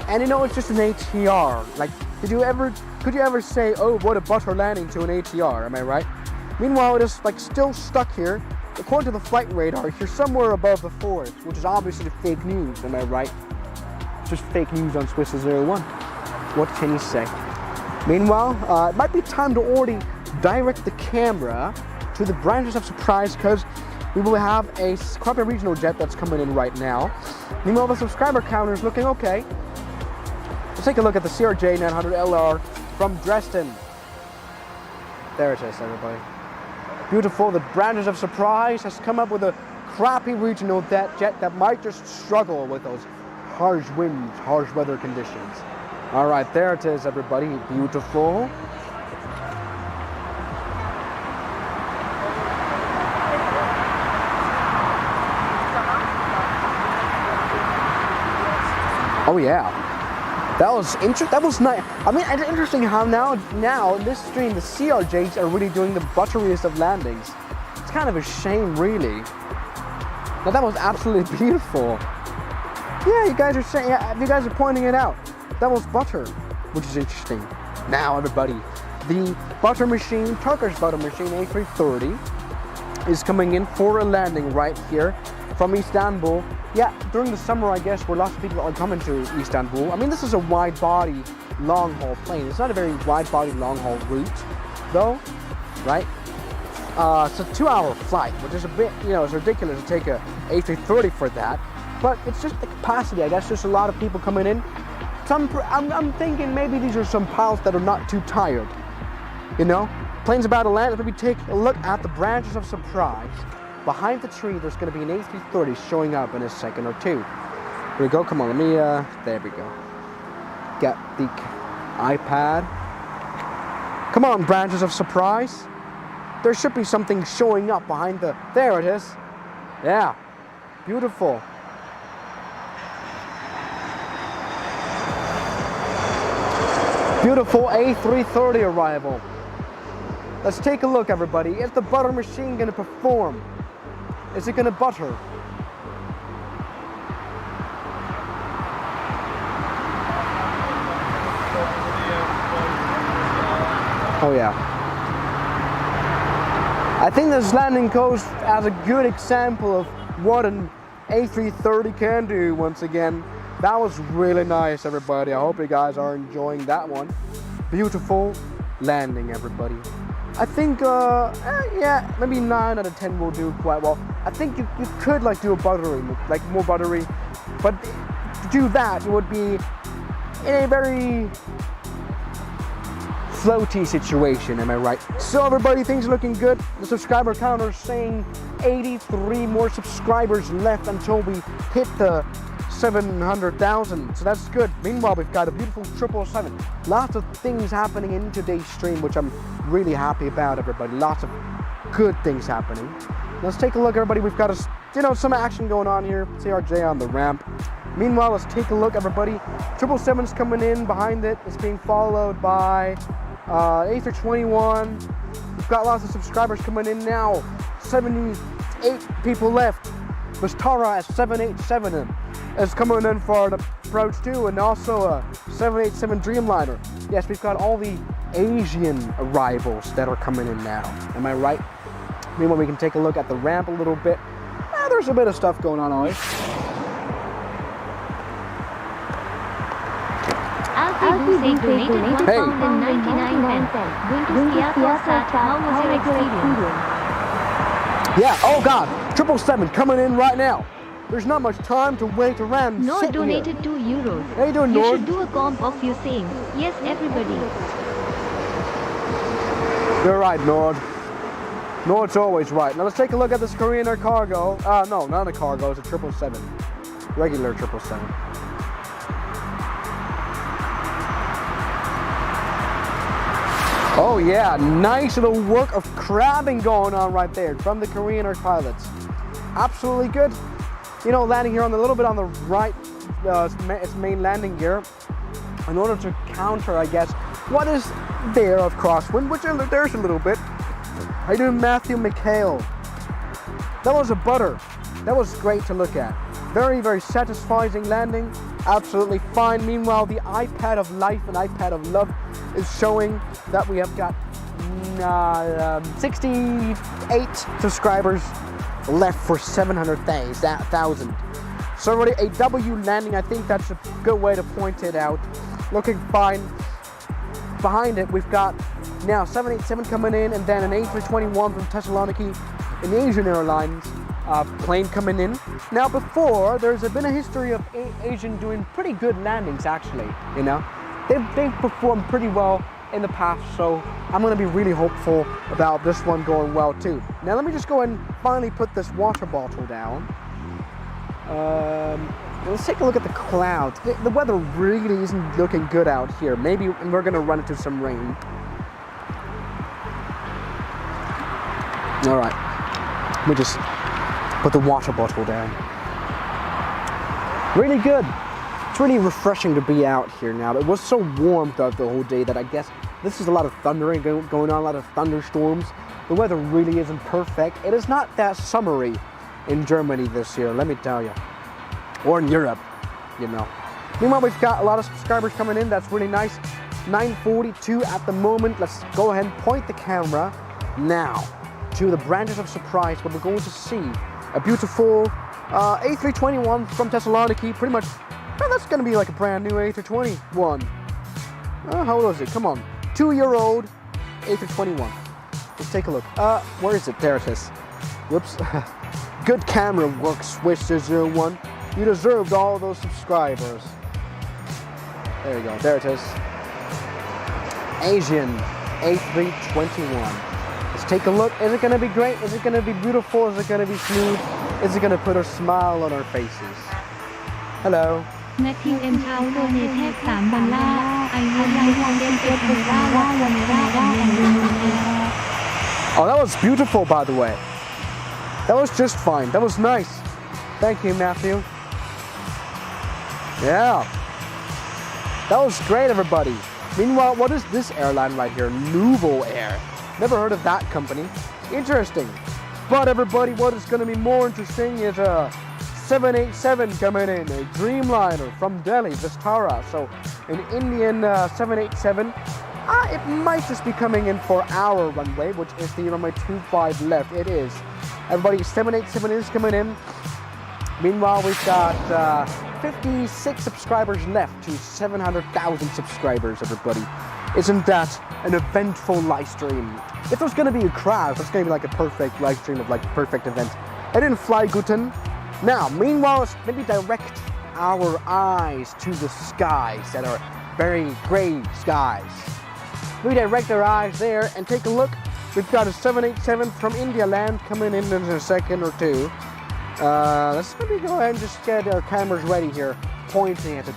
And you know, it's just an ATR. Like, could you ever say, oh, what a butter landing to an ATR, am I right? Meanwhile, it is like still stuck here. According to the flight radar, you're somewhere above the forest, which is obviously fake news, am I right? It's just fake news on Swiss 01. What can you say? Meanwhile, it might be time to already direct the camera to the branches of surprise, because we will have a Crappy regional jet that's coming in right now. Meanwhile, the subscriber counter is looking okay. Let's take a look at the CRJ 900LR from Dresden. There it is, everybody. Beautiful. The branches of surprise has come up with a crappy regional jet that might just struggle with those harsh winds, harsh weather conditions. All right, there it is, everybody. Beautiful. Oh yeah. That was interesting. That was nice. I mean, it's interesting how now in this stream, the CRJs are really doing the butteriest of landings. It's kind of a shame, really. But that was absolutely beautiful. Yeah, you guys are saying, you guys are pointing it out. That was butter, which is interesting. Now, everybody, the butter machine, Turkish butter machine A330, is coming in for a landing right here from Istanbul. Yeah, during the summer, I guess, where lots of people are coming to Istanbul. I mean, this is a wide-body, long-haul plane. It's not a very wide-body, long-haul route, though, right? It's a 2-hour flight, which is a bit, you know, it's ridiculous to take a A330 for that. But it's just the capacity, I guess. There's a lot of people coming in. I'm thinking maybe these are some pilots that are not too tired, you know? Plane's about to land. Let's maybe take a look at the branches of surprise. Behind the tree, there's going to be an A330 showing up in a second or two. Here we go. Come on, let me, there we go. Get the iPad. Come on, branches of surprise. There should be something showing up behind the, there it is. Yeah, beautiful. Beautiful A330 arrival. Let's take a look, everybody. Is the butter machine going to perform? Is it going to butter? Oh yeah. I think this landing goes as a good example of what an A330 can do once again. That was really nice, everybody. I hope you guys are enjoying that one. Beautiful landing, everybody. I think, yeah, maybe 9 out of 10 will do quite well. I think you could like do a buttery, like more buttery, but to do that, it would be in a very floaty situation, am I right? So everybody, things are looking good. The subscriber counter is saying 83 more subscribers left until we hit the 700,000, so that's good. Meanwhile, we've got a beautiful 777. Lots of things happening in today's stream, which I'm really happy about, everybody. Lots of good things happening. Let's take a look, everybody. We've got some action going on here. CRJ on the ramp. Meanwhile, let's take a look, everybody. 777's coming in behind it. It's being followed by A321. We've got lots of subscribers coming in now. 78 people left. Vistara at 787 is coming in for the approach too, and also a 787 Dreamliner. Yes, we've got all the Asian arrivals that are coming in now. Am I right? Meanwhile, we can take a look at the ramp a little bit. There's a bit of stuff going on always. Alfie donated £1.99. Going to Seattle, how was your experience? Yeah, oh God, 777 coming in right now. There's not much time to wait around. Nord donated €2. How you doing, Nord? You should do a comp of you saying, yes, everybody. You're right, Nord. Nord's always right. Now let's take a look at this Korean Air cargo. No, not a cargo, it's a 777. regular 777. Oh yeah, nice little work of crabbing going on right there from the Korean Air pilots. Absolutely good. You know, landing here on a little bit on the right, its main landing gear, in order to counter, I guess, what is there of crosswind, which there's a little bit. How you doing, Matthew McHale? That was a butter. That was great to look at. Very, very satisfying landing. Absolutely fine. Meanwhile, the iPad of life and iPad of love is showing that we have got 68 subscribers left for 700,000. So already a W landing. I think that's a good way to point it out. Looking fine. Behind it, we've got now 787 coming in, and then an A321 from Thessaloniki, an Asian Airlines plane coming in. Now before, there's been a history of Asian doing pretty good landings actually, you know. They've performed pretty well in the past, so I'm gonna be really hopeful about this one going well too. Now let me just go and finally put this water bottle down. Let's take a look at the clouds. The weather really isn't looking good out here. Maybe we're gonna run into some rain. All right, let me just put the water bottle down. Really good. It's really refreshing to be out here now. It was so warm throughout the whole day that I guess this is a lot of thundering going on, a lot of thunderstorms. The weather really isn't perfect. It is not that summery in Germany this year, let me tell you. Or in Europe, you know. Meanwhile, we've got a lot of subscribers coming in. That's really nice. 942 at the moment. Let's go ahead and point the camera now to the branches of surprise, where we're going to see a beautiful A321 from Thessaloniki. Pretty much, well, that's going to be like a brand new A321. How old is it? Come on. 2-year-old A321. Let's take a look. Where is it? There it is. Whoops. Good camera work, Swiss001. You deserved all those subscribers. There you go. There it is. Asian A321. Let's take a look. Is it going to be great? Is it going to be beautiful? Is it going to be smooth? Is it going to put a smile on our faces? Hello. Matthew M. Thao donated $3 I would like Oh, that was beautiful, by the way. That was just fine. That was nice. Thank you, Matthew. Yeah. That was great, everybody. Meanwhile, what is this airline right here? Nouveau Air. Never heard of that company. Interesting. But everybody, what is going to be more interesting is a 787 coming in, a Dreamliner from Delhi, Vistara. So an Indian 787. It might just be coming in for our runway, which is the runway 25 left. It is. Everybody, 787 is coming in. Meanwhile, we've got 56 subscribers left to 700,000 subscribers, everybody. Isn't that an eventful live stream? If there's going to be a crash, it's going to be like a perfect live stream of like a perfect event. I didn't fly Guten. Now, meanwhile, let's maybe direct our eyes to the skies that are very gray skies. We direct our eyes there and take a look. We've got a 787 from India land coming in a second or two. Let's maybe go ahead and just get our cameras ready here, pointing at the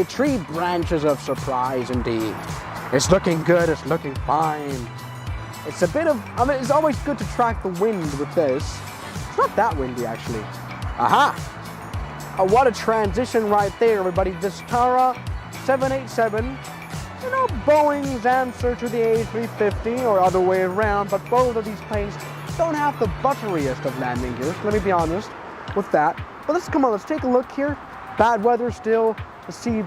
three branches of surprise indeed. It's looking good, it's looking fine. It's a bit of, I mean, it's always good to track the wind with this. It's not that windy actually. Aha! Oh, what a transition right there, everybody. Vistara 787. You know, Boeing's answer to the A350 or other way around, but both of these planes don't have the butteriest of landing gears, let me be honest with that. But let's take a look here. Bad weather still. Let's see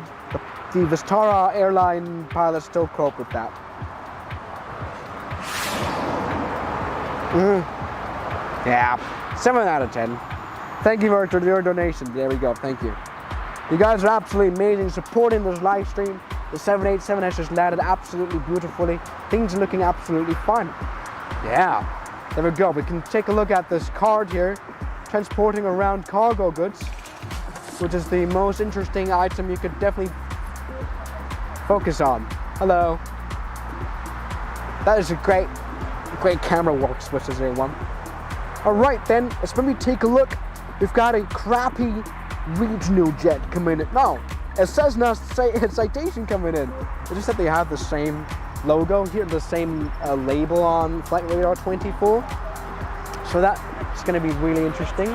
the Vistara airline pilots still cope with that. Yeah, 7 out of 10. Thank you for your donation. There we go, thank you. You guys are absolutely amazing supporting this live stream. The 787 has just landed absolutely beautifully. Things are looking absolutely fine. Yeah, there we go. We can take a look at this card here, transporting around cargo goods, which is the most interesting item you could definitely focus on. Hello. That is a great camera work, Swiss01. All right then, let's maybe take a look. We've got a crappy regional jet coming in. No, it says now Citation coming in. It's just that they have the same logo here, the same label on Flight Radar 24. So that's going to be really interesting.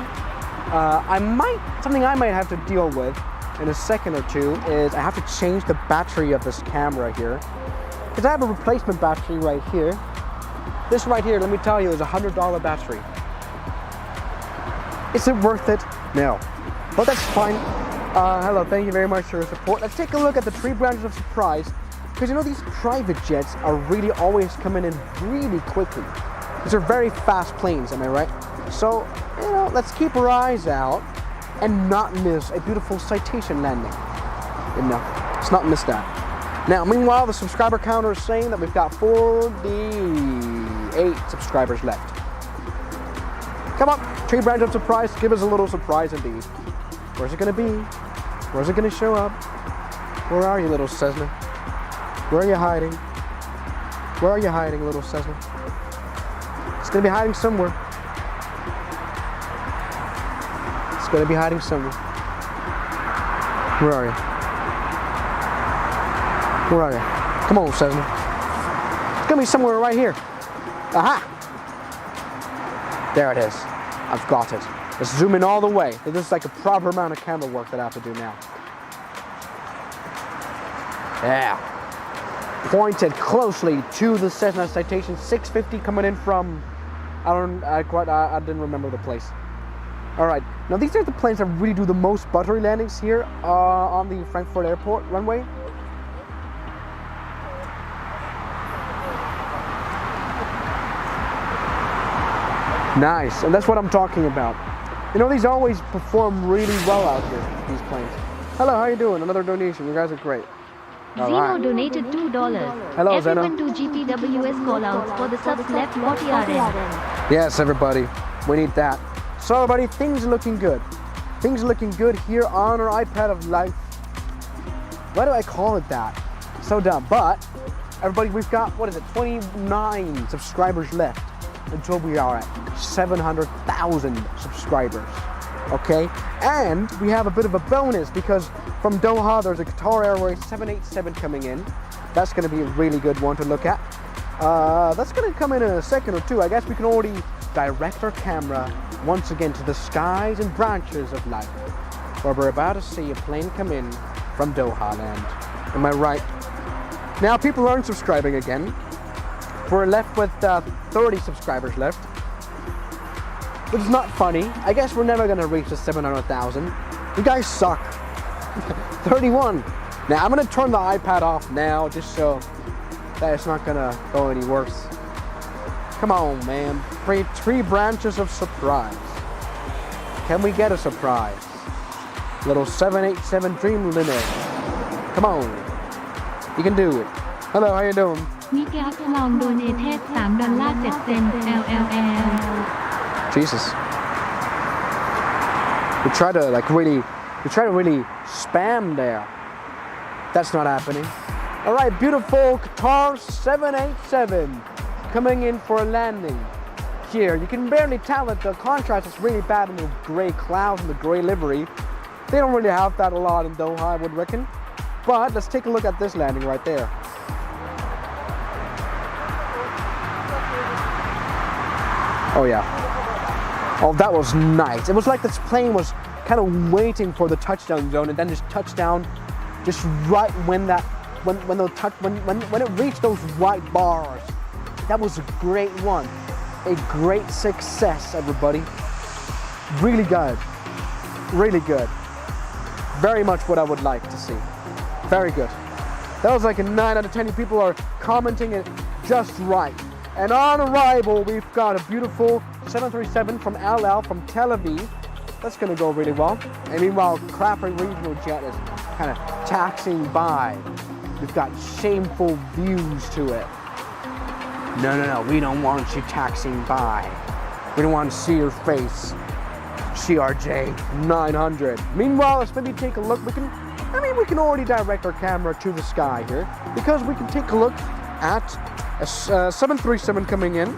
Something I might have to deal with in a second or two is I have to change the battery of this camera here, because I have a replacement battery right here. This right here, let me tell you, is a $100 battery. Is it worth it? No, but that's fine. Hello, thank you very much for your support. Let's take a look at the 3 branches of surprise, because you know these private jets are really always coming in really quickly. These are very fast planes, am I right? So, you know, let's keep our eyes out and not miss a beautiful Citation landing. You know, let's not miss that. Now, meanwhile, the subscriber counter is saying that we've got 48 subscribers left. Come on, 3 branches of surprise. Give us a little surprise indeed. Where's it gonna be? Where's it gonna show up? Where are you, little Cessna? Where are you hiding? Where are you hiding, little Cessna? It's gonna be hiding somewhere. It's gonna be hiding somewhere. Where are you? Where are you? Come on, Cessna. It's gonna be somewhere right here. Aha! There it is. I've got it. Let's zoom in all the way. This is like a proper amount of camera work that I have to do now. Yeah. Pointed closely to the Cessna Citation 650 coming in from, I didn't remember the place. All right, now these are the planes that really do the most buttery landings here on the Frankfurt Airport runway. Nice, and that's what I'm talking about. You know, these always perform really well out here, these planes. Hello, how you doing? Another donation. You guys are great. Zeno donated $2. Hello, Zeno. Everyone to GPWS callouts for the subs left 40 RN. Yes, everybody. We need that. So, everybody, things are looking good. Things are looking good here on our iPad of life. Why do I call it that? So dumb. But, everybody, we've got, 29 subscribers left until we are at 700,000 subscribers. Okay? And we have a bit of a bonus because from Doha, there's a Qatar Airways 787 coming in. That's going to be a really good one to look at. That's going to come in a second or two. I guess we can already direct our camera once again to the skies and branches of life, where we're about to see a plane come in from Doha land. Am I right? Now, people aren't subscribing again. We're left with 30 subscribers left, which is not funny. I guess we're never going to reach the 700,000. You guys suck. 31. Now, I'm going to turn the iPad off now just so that it's not going to go any worse. Come on, man. 3 branches of surprise. Can we get a surprise? Little 787 Dreamliner. Come on. You can do it. Hello, how you doing? มิแก๊สลองโดเนเทศ$3.7 LLL. Jesus. We try to really spam there. That's not happening. All right, beautiful Qatar 787 coming in for a landing here. You can barely tell that the contrast is really bad in the gray clouds and the gray livery. They don't really have that a lot in Doha, I would reckon. But let's take a look at this landing right there. Oh yeah. Oh, that was nice. It was like this plane was kind of waiting for the touchdown zone and then just touched down just right when it reached those white bars. That was a great one. A great success, everybody. Really good. Really good. Very much what I would like to see. Very good. That was like a 9 out of 10. People are commenting it just right. And on arrival, we've got a beautiful 737 from LL from Tel Aviv. That's going to go really well. And meanwhile, crappy regional jet is kind of taxiing by. We've got shameful views to it. No, we don't want you taxiing by. We don't want to see your face. CRJ 900. Meanwhile, let's maybe take a look. We can already direct our camera to the sky here because we can take a look at a 737 coming in.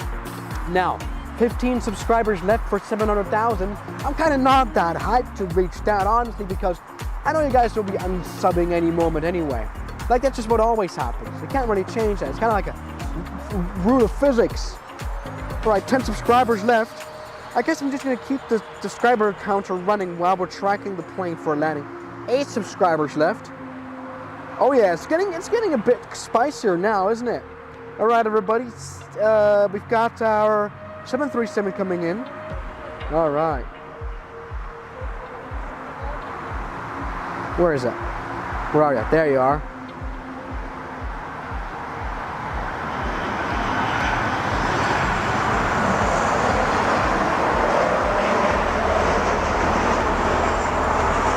Now, 15 subscribers left for 700,000. I'm kind of not that hyped to reach that, honestly, because I know you guys will be unsubbing any moment anyway. Like, that's just what always happens. You can't really change that. It's kind of like a rule of physics. All right, 10 subscribers left. I guess I'm just gonna keep the subscriber counter running while we're tracking the plane for landing. 8 subscribers left. Oh yeah, it's getting a bit spicier now, isn't it? All right, everybody, we've got our 737 coming in. All right. Where is it? Where are you? There you are.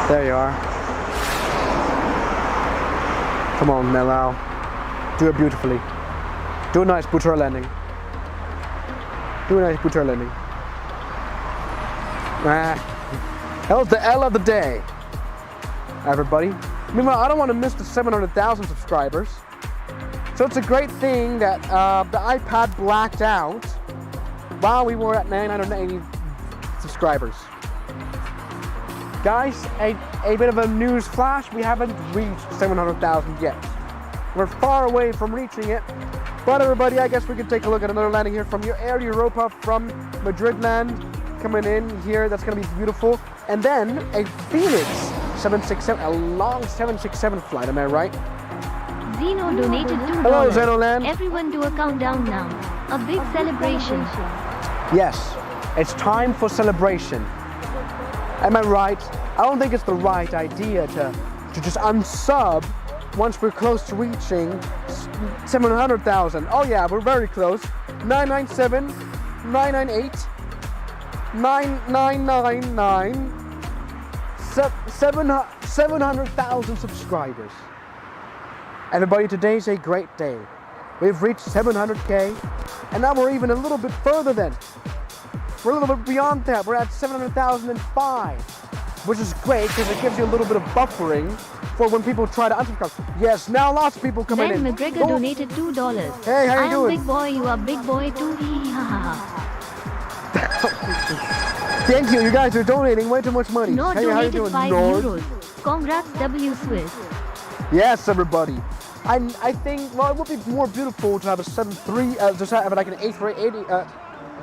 There you are. Come on, Melao. Do it beautifully. Do a nice booter landing. Do a nice booter landing. That was the L of the day, everybody. Meanwhile, I don't want to miss the 700,000 subscribers. So it's a great thing that the iPad blacked out while we were at 980 subscribers. Guys, a bit of a news flash. We haven't reached 700,000 yet. We're far away from reaching it. But everybody, I guess we can take a look at another landing here from your Air Europa from Madrid land coming in here. That's going to be beautiful. And then a Phoenix 767, a long 767 flight. Am I right? Zeno donated $2. Hello, Zenoland. Everyone do a countdown now. A big celebration. Yes, it's time for celebration. Am I right? I don't think it's the right idea to just unsub once we're close to reaching 700,000. Oh yeah, we're very close. 997, 998, 9999, 700,000 subscribers. Everybody, today's a great day. We've reached 700K, and now we're even a little bit further then. We're a little bit beyond that. We're at 700,005, which is great because it gives you a little bit of buffering for when people try to unsubscribe. Yes, now lots of people coming Ben in. McGregor donated $2. Hey, how you doing? I am big boy, you are big boy too. Hee ha ha ha. Thank you. You guys are donating way too much money. Nord Hey, how you donated doing, 5 Nord? euros. Congrats W Swiss. Yes, everybody. I think, well, it would be more beautiful to have a 7.3, just have like an A380,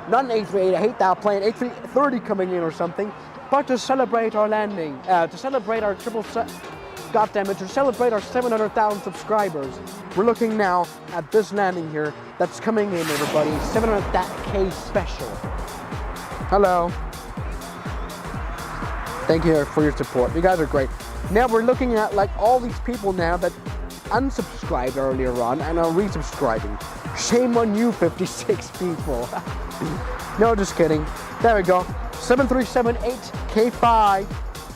not an A380, I hate that plane, A330 coming in or something, but to celebrate our landing, to celebrate our goddammit, to celebrate our 700,000 subscribers. We're looking now at this landing here that's coming in, everybody, 700K special. Hello. Thank you for your support. You guys are great. Now we're looking at like all these people now that unsubscribed earlier on and are resubscribing. Shame on you, 56 people. No, just kidding. There we go. 7378K5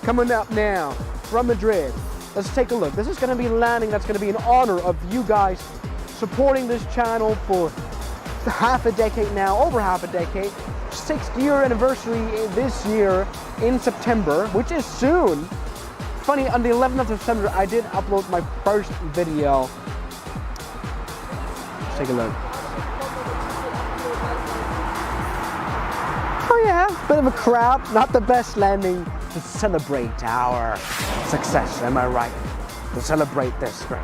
coming up now from Madrid. Let's take a look. This is going to be landing. That's going to be in honor of you guys supporting this channel for half a decade now, over half a decade. 6th year anniversary this year in September, which is soon. Funny, on the 11th of September, I did upload my first video. Let's take a look. Oh yeah, bit of a crowd. Not the best landing to celebrate our success, am I right? To celebrate this, right?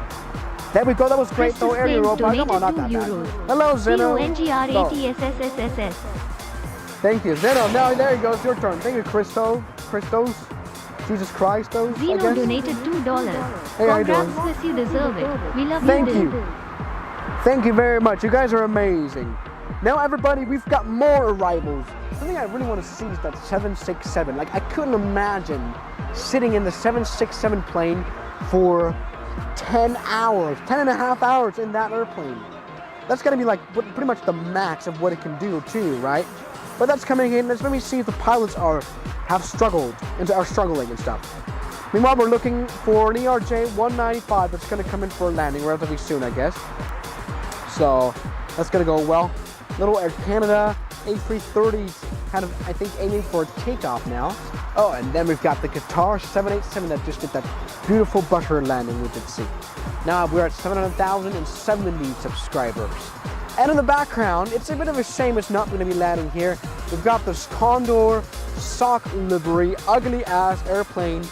There we go, that was great though, Air Europa. Come on, not that bad. Hello, Zeno. CONGRATSSSS. Thank you, Zeno. Now, there you go, it's your turn. Thank you, Christos. Jesus Christ, those, Zeno donated $2. Hey, how you doing? Congrats, Swiss, you deserve it. We love Thank you. you. Thank you very much. You guys are amazing. Now, everybody, we've got more arrivals. Something I really want to see is that 767. Like, I couldn't imagine sitting in the 767 plane for 10 hours, 10 and a half hours in that airplane. That's going to be like pretty much the max of what it can do too, right? But that's coming in. Let's maybe see if the pilots have struggled and are struggling and stuff. Meanwhile, we're looking for an ERJ 195 that's going to come in for a landing relatively soon, I guess. So that's going to go well. Little Air Canada A330s kind of, I think, aiming for a takeoff now. Oh, and then we've got the Qatar 787 that just did that beautiful butter landing we did see. Now we're at 700,070 subscribers. And in the background, it's a bit of a shame it's not going to be landing here. We've got this Condor sock livery, ugly ass airplane.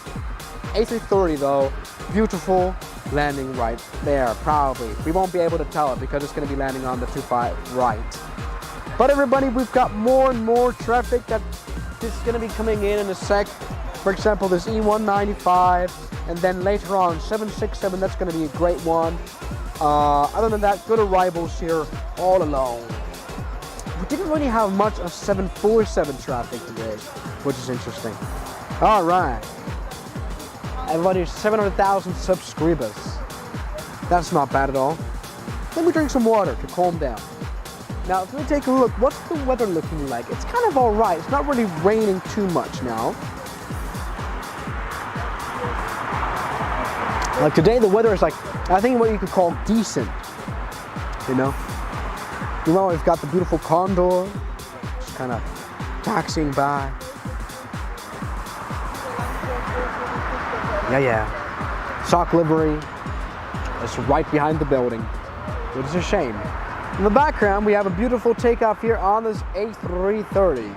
A330 though, beautiful, landing right there, probably. We won't be able to tell it because it's going to be landing on the 25 right. But everybody, we've got more and more traffic that is going to be coming in a sec. For example, this E195, and then later on 767, that's going to be a great one. Other than that, good arrivals here all along. We didn't really have much of 747 traffic today, which is interesting. All right. Everybody, 700,000 subscribers. That's not bad at all. Let me drink some water to calm down. Now, if we take a look, what's the weather looking like? It's kind of all right. It's not really raining too much now. Like today, the weather is like, I think what you could call decent, you know? You know, we've got the beautiful Condor, just kind of taxiing by. Yeah. Sock livery. It's right behind the building, which is a shame. In the background, we have a beautiful takeoff here on this A330.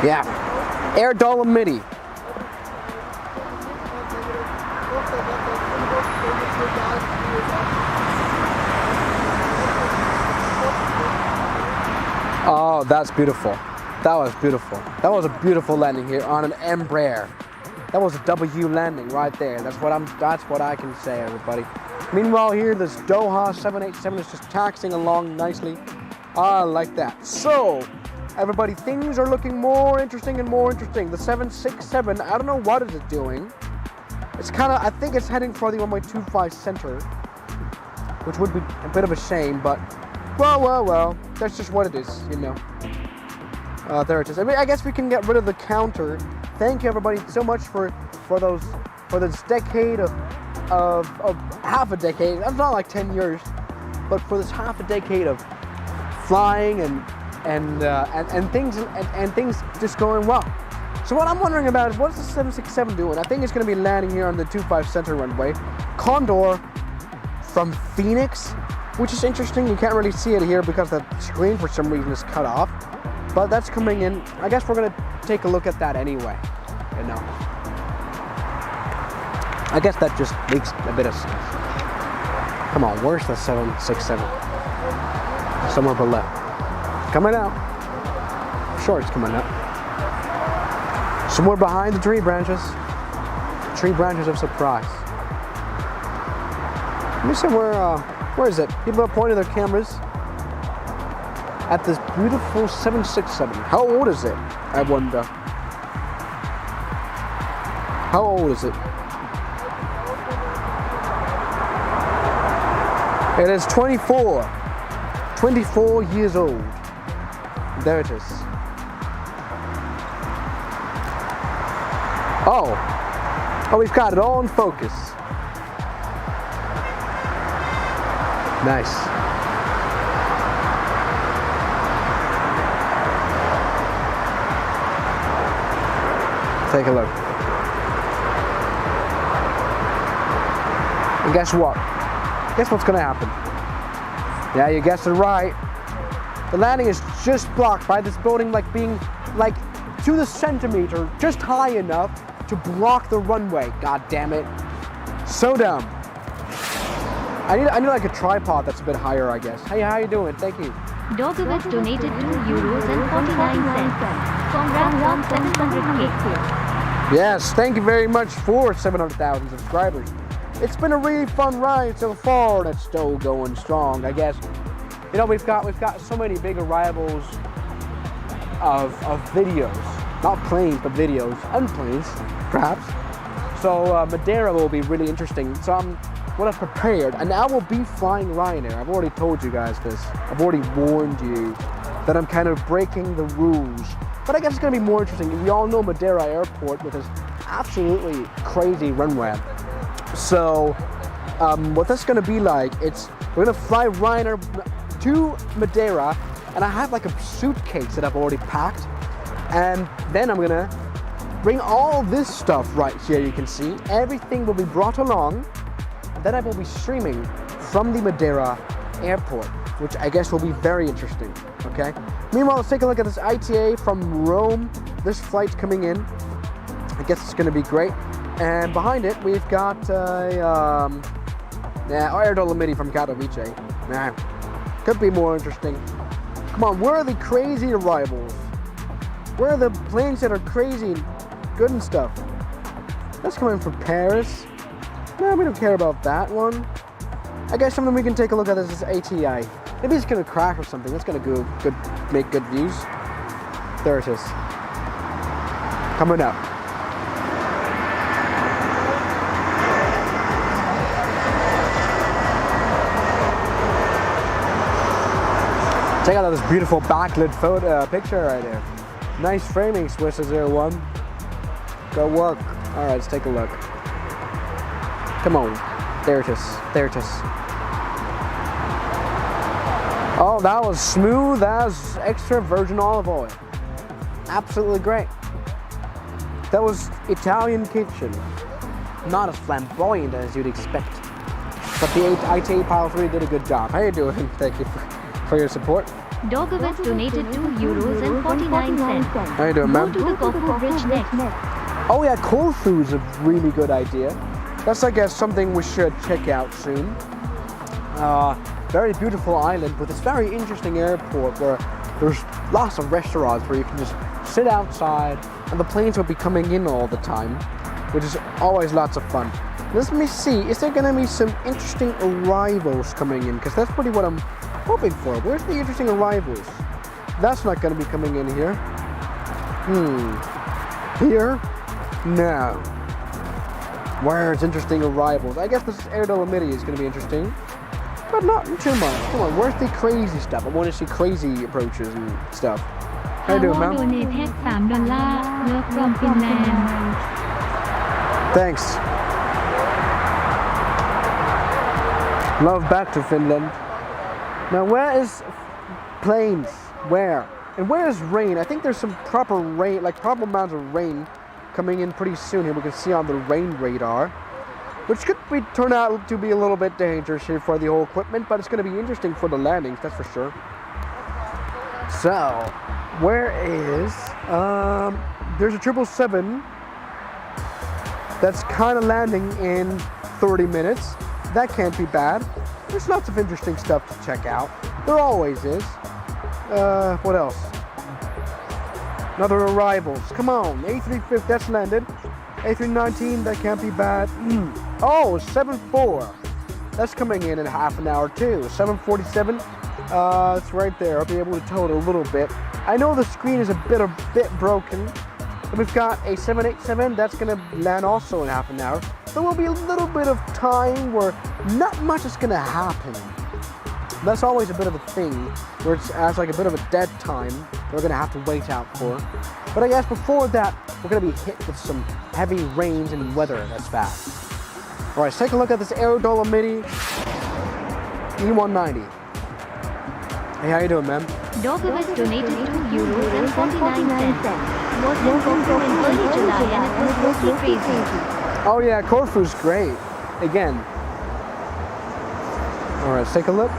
Yeah, Air Dolomiti. Oh, that's beautiful. That was beautiful. That was a beautiful landing here on an Embraer. That was a W landing right there. That's what I can say, everybody. Meanwhile, here this Doha 787 is just taxiing along nicely. I like that. So, everybody, things are looking more interesting and more interesting. The 767, I don't know what it is doing. It's kind of, I think it's heading for the 1.25 center, which would be a bit of a shame, but well, that's just what it is, you know. There it is. I mean, I guess we can get rid of the counter. Thank you, everybody, so much for this decade of half a decade. That's not like 10 years, but for this half a decade of flying and things just going well. So what I'm wondering about is, what's the 767 doing? I think it's going to be landing here on the 25 center runway. Condor from Phoenix, which is interesting. You can't really see it here because the screen for some reason is cut off. But that's coming in. I guess we're going to take a look at that anyway. You know, I guess that just makes a bit of sense. Come on, where's the 767? Somewhere below. Coming out. Sure, it's coming out. Somewhere behind the tree branches. Tree branches of surprise. Let me see where is it? People are pointing their cameras at this beautiful 767. How old is it? I wonder. How old is it? It is 24 years old. There it is. Oh, we've got it all in focus. Nice. Take a look. And guess what? Guess what's gonna happen? Yeah, you guessed it right. The landing is just blocked by this building, like being like to the centimeter, just high enough to block the runway. God damn it. So dumb. I need like a tripod that's a bit higher, I guess. Hey, how you doing? Thank you. Dogovitz donated €2.49. Congrats on 700K. Yes, thank you very much for 700,000 subscribers. It's been a really fun ride so far, and it's still going strong, I guess. You know, we've got so many big arrivals of videos. Not planes, but videos. And planes, perhaps. So Madeira will be really interesting. So I'm prepared, and I will be flying Ryanair. I've already told you guys this. I've already warned you that I'm kind of breaking the rules. But I guess it's going to be more interesting. We all know Madeira Airport with its absolutely crazy runway. So what that's going to be like, we're going to fly Ryanair to Madeira, and I have like a suitcase that I've already packed. And then I'm gonna bring all this stuff right here. You can see everything will be brought along, and then I will be streaming from the Madeira airport, which I guess will be very interesting. Okay. Meanwhile, let's take a look at this ITA from Rome. This flight's coming in. I guess it's gonna be great. And behind it, we've got Air Dolomiti from Katowice. Man, could be more interesting. Come on, where are the crazy arrivals? Where are the planes that are crazy and good and stuff? That's coming from Paris. No, we don't care about that one. I guess something we can take a look at is this ATI. Maybe it's gonna crash or something. That's gonna make good views. There it is. Coming up. Check out this beautiful backlit photo picture right there. Nice framing, Swiss 01. Go work. All right, let's take a look. Come on. There it is. There it is. Oh, that was smooth as extra virgin olive oil. Absolutely great. That was Italian kitchen. Not as flamboyant as you'd expect. But the ITA pilots really did a good job. How you doing? Thank you for your support. Dogovitz donated €2.49. How you doing, man? Go to the Corfu Bridge next. Oh yeah, Corfu's a really good idea. That's, I guess, something we should check out soon. Very beautiful island with this very interesting airport where there's lots of restaurants where you can just sit outside and the planes will be coming in all the time, which is always lots of fun. Let me see, is there going to be some interesting arrivals coming in? Because that's pretty what I'm hoping for. Where's the interesting arrivals? That's not going to be coming in here. Here? No. Where's interesting arrivals? I guess this Air Dolomiti is going to be interesting, but not too much. Come on, where's the crazy stuff? I want to see crazy approaches and stuff. How you doing, man? Donate $3 love from Finland. Thanks. Love back to Finland. Now, where is planes? Where? And where is rain? I think there's some proper rain, like proper amounts of rain coming in pretty soon here. We can see on the rain radar, which could turn out to be a little bit dangerous here for the whole equipment, but it's going to be interesting for the landings, that's for sure. So, where is, there's a 777 that's kind of landing in 30 minutes. That can't be bad. There's lots of interesting stuff to check out. There always is. What else? Another arrivals. Come on, A350, that's landed. A319, that can't be bad. Oh, 74. That's coming in half an hour too. 747, it's right there. I'll be able to tell it a little bit. I know the screen is a bit broken. But we've got a 787 that's going to land also in half an hour. There will be a little bit of time where not much is going to happen. That's always a bit of a thing where it's as like a bit of a dead time we're going to have to wait out for. But I guess before that, we're going to be hit with some heavy rains and weather that's bad. All right, let's take a look at this Air Dolomiti E190. Hey, how you doing, man? Dogovitz donated €2.49. Was in Corfu in early July and it was mostly crazy. Oh yeah, Corfu's great. Again. All right, let's take a look.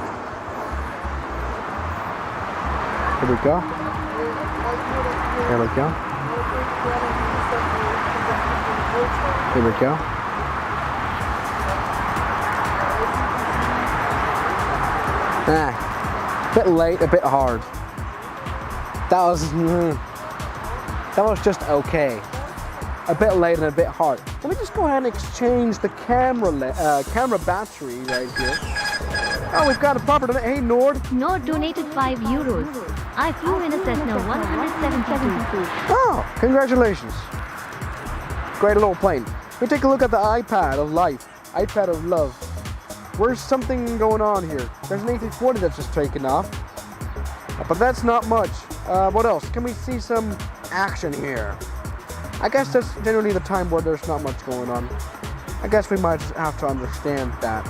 Here we go. There we go. Here we go. A bit late, a bit hard. That was just okay. A bit late and a bit hard. Let me just go ahead and exchange the camera battery right here. Oh, we've got a proper donation. Hey, Nord. Nord donated €5. I flew in a Cessna 172. Oh, congratulations. Great little plane. Let me take a look at the iPad of life. iPad of love. Where's something going on here? There's an A340 that's just taken off. But that's not much. What else? Can we see some action here? I guess that's generally the time where there's not much going on. I guess we might have to understand that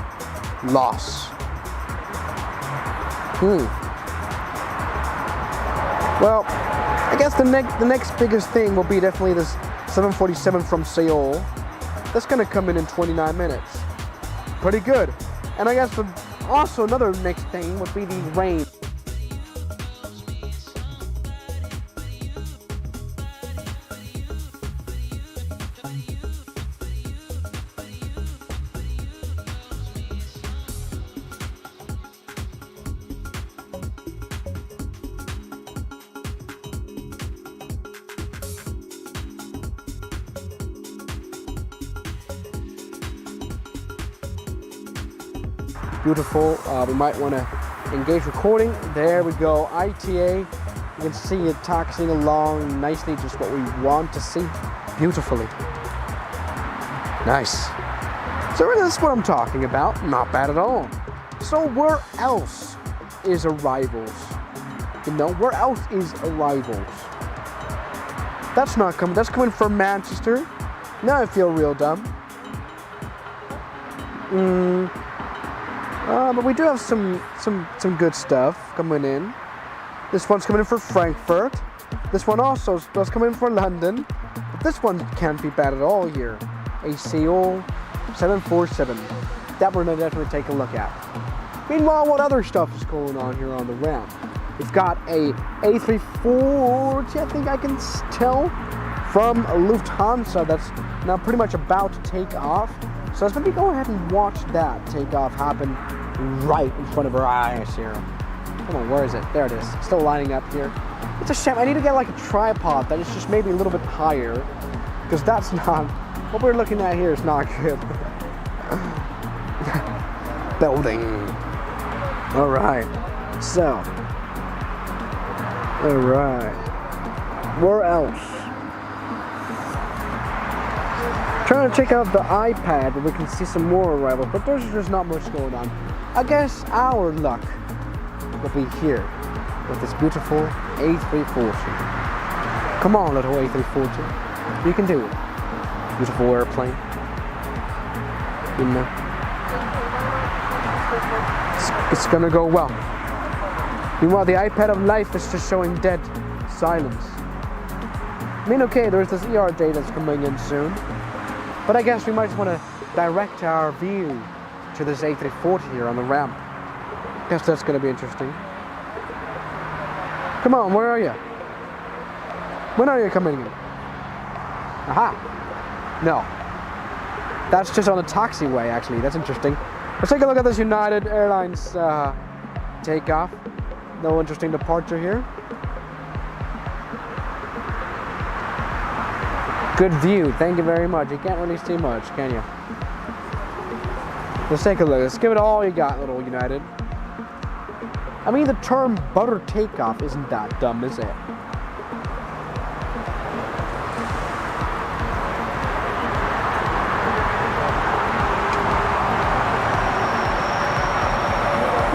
Well, I guess the next biggest thing will be definitely this 747 from Seoul. That's gonna come in 29 minutes. Pretty good. And I guess also another next thing would be the rain. Beautiful. We might want to engage recording. There we go. ITA. You can see it taxiing along nicely, just what we want to see. Beautifully. Nice. So that's what I'm talking about. Not bad at all. So where else is Arrivals? You know, where else is Arrivals? That's not coming. That's coming from Manchester. Now I feel real dumb. But we do have some good stuff coming in. This one's coming in for Frankfurt. This one also does come in for London. But this one can't be bad at all here. A Seoul 747. That we're gonna definitely take a look at. Meanwhile, what other stuff is going on here on the ramp? We've got a A340, I think I can tell, from Lufthansa that's now pretty much about to take off. So let's maybe go ahead and watch that takeoff happen right in front of our eyes here. Come on, where is it? There it is. Still lining up here. It's a shame. I need to get like a tripod that is just maybe a little bit higher, because that's not what we're looking at here. Is not good. Building. All right. So. All right. Where else? Trying to check out the iPad where we can see some more arrivals, but there's just not much going on. I guess our luck will be here with this beautiful A340. Come on, little A340. You can do it. Beautiful airplane. You know. It's gonna go well. Meanwhile, the iPad of life is just showing dead silence. I mean, okay, there's this ERJ that's coming in soon. But I guess we might want to direct our view to this A340 here on the ramp. Guess that's going to be interesting. Come on, where are you? When are you coming in? Aha! No. That's just on the taxiway, actually. That's interesting. Let's take a look at this United Airlines takeoff. No interesting departure here. Good view, thank you very much. You can't really see much, can you? Let's take a look. Let's give it all you got, little United. I mean, the term butter takeoff isn't that dumb, is it?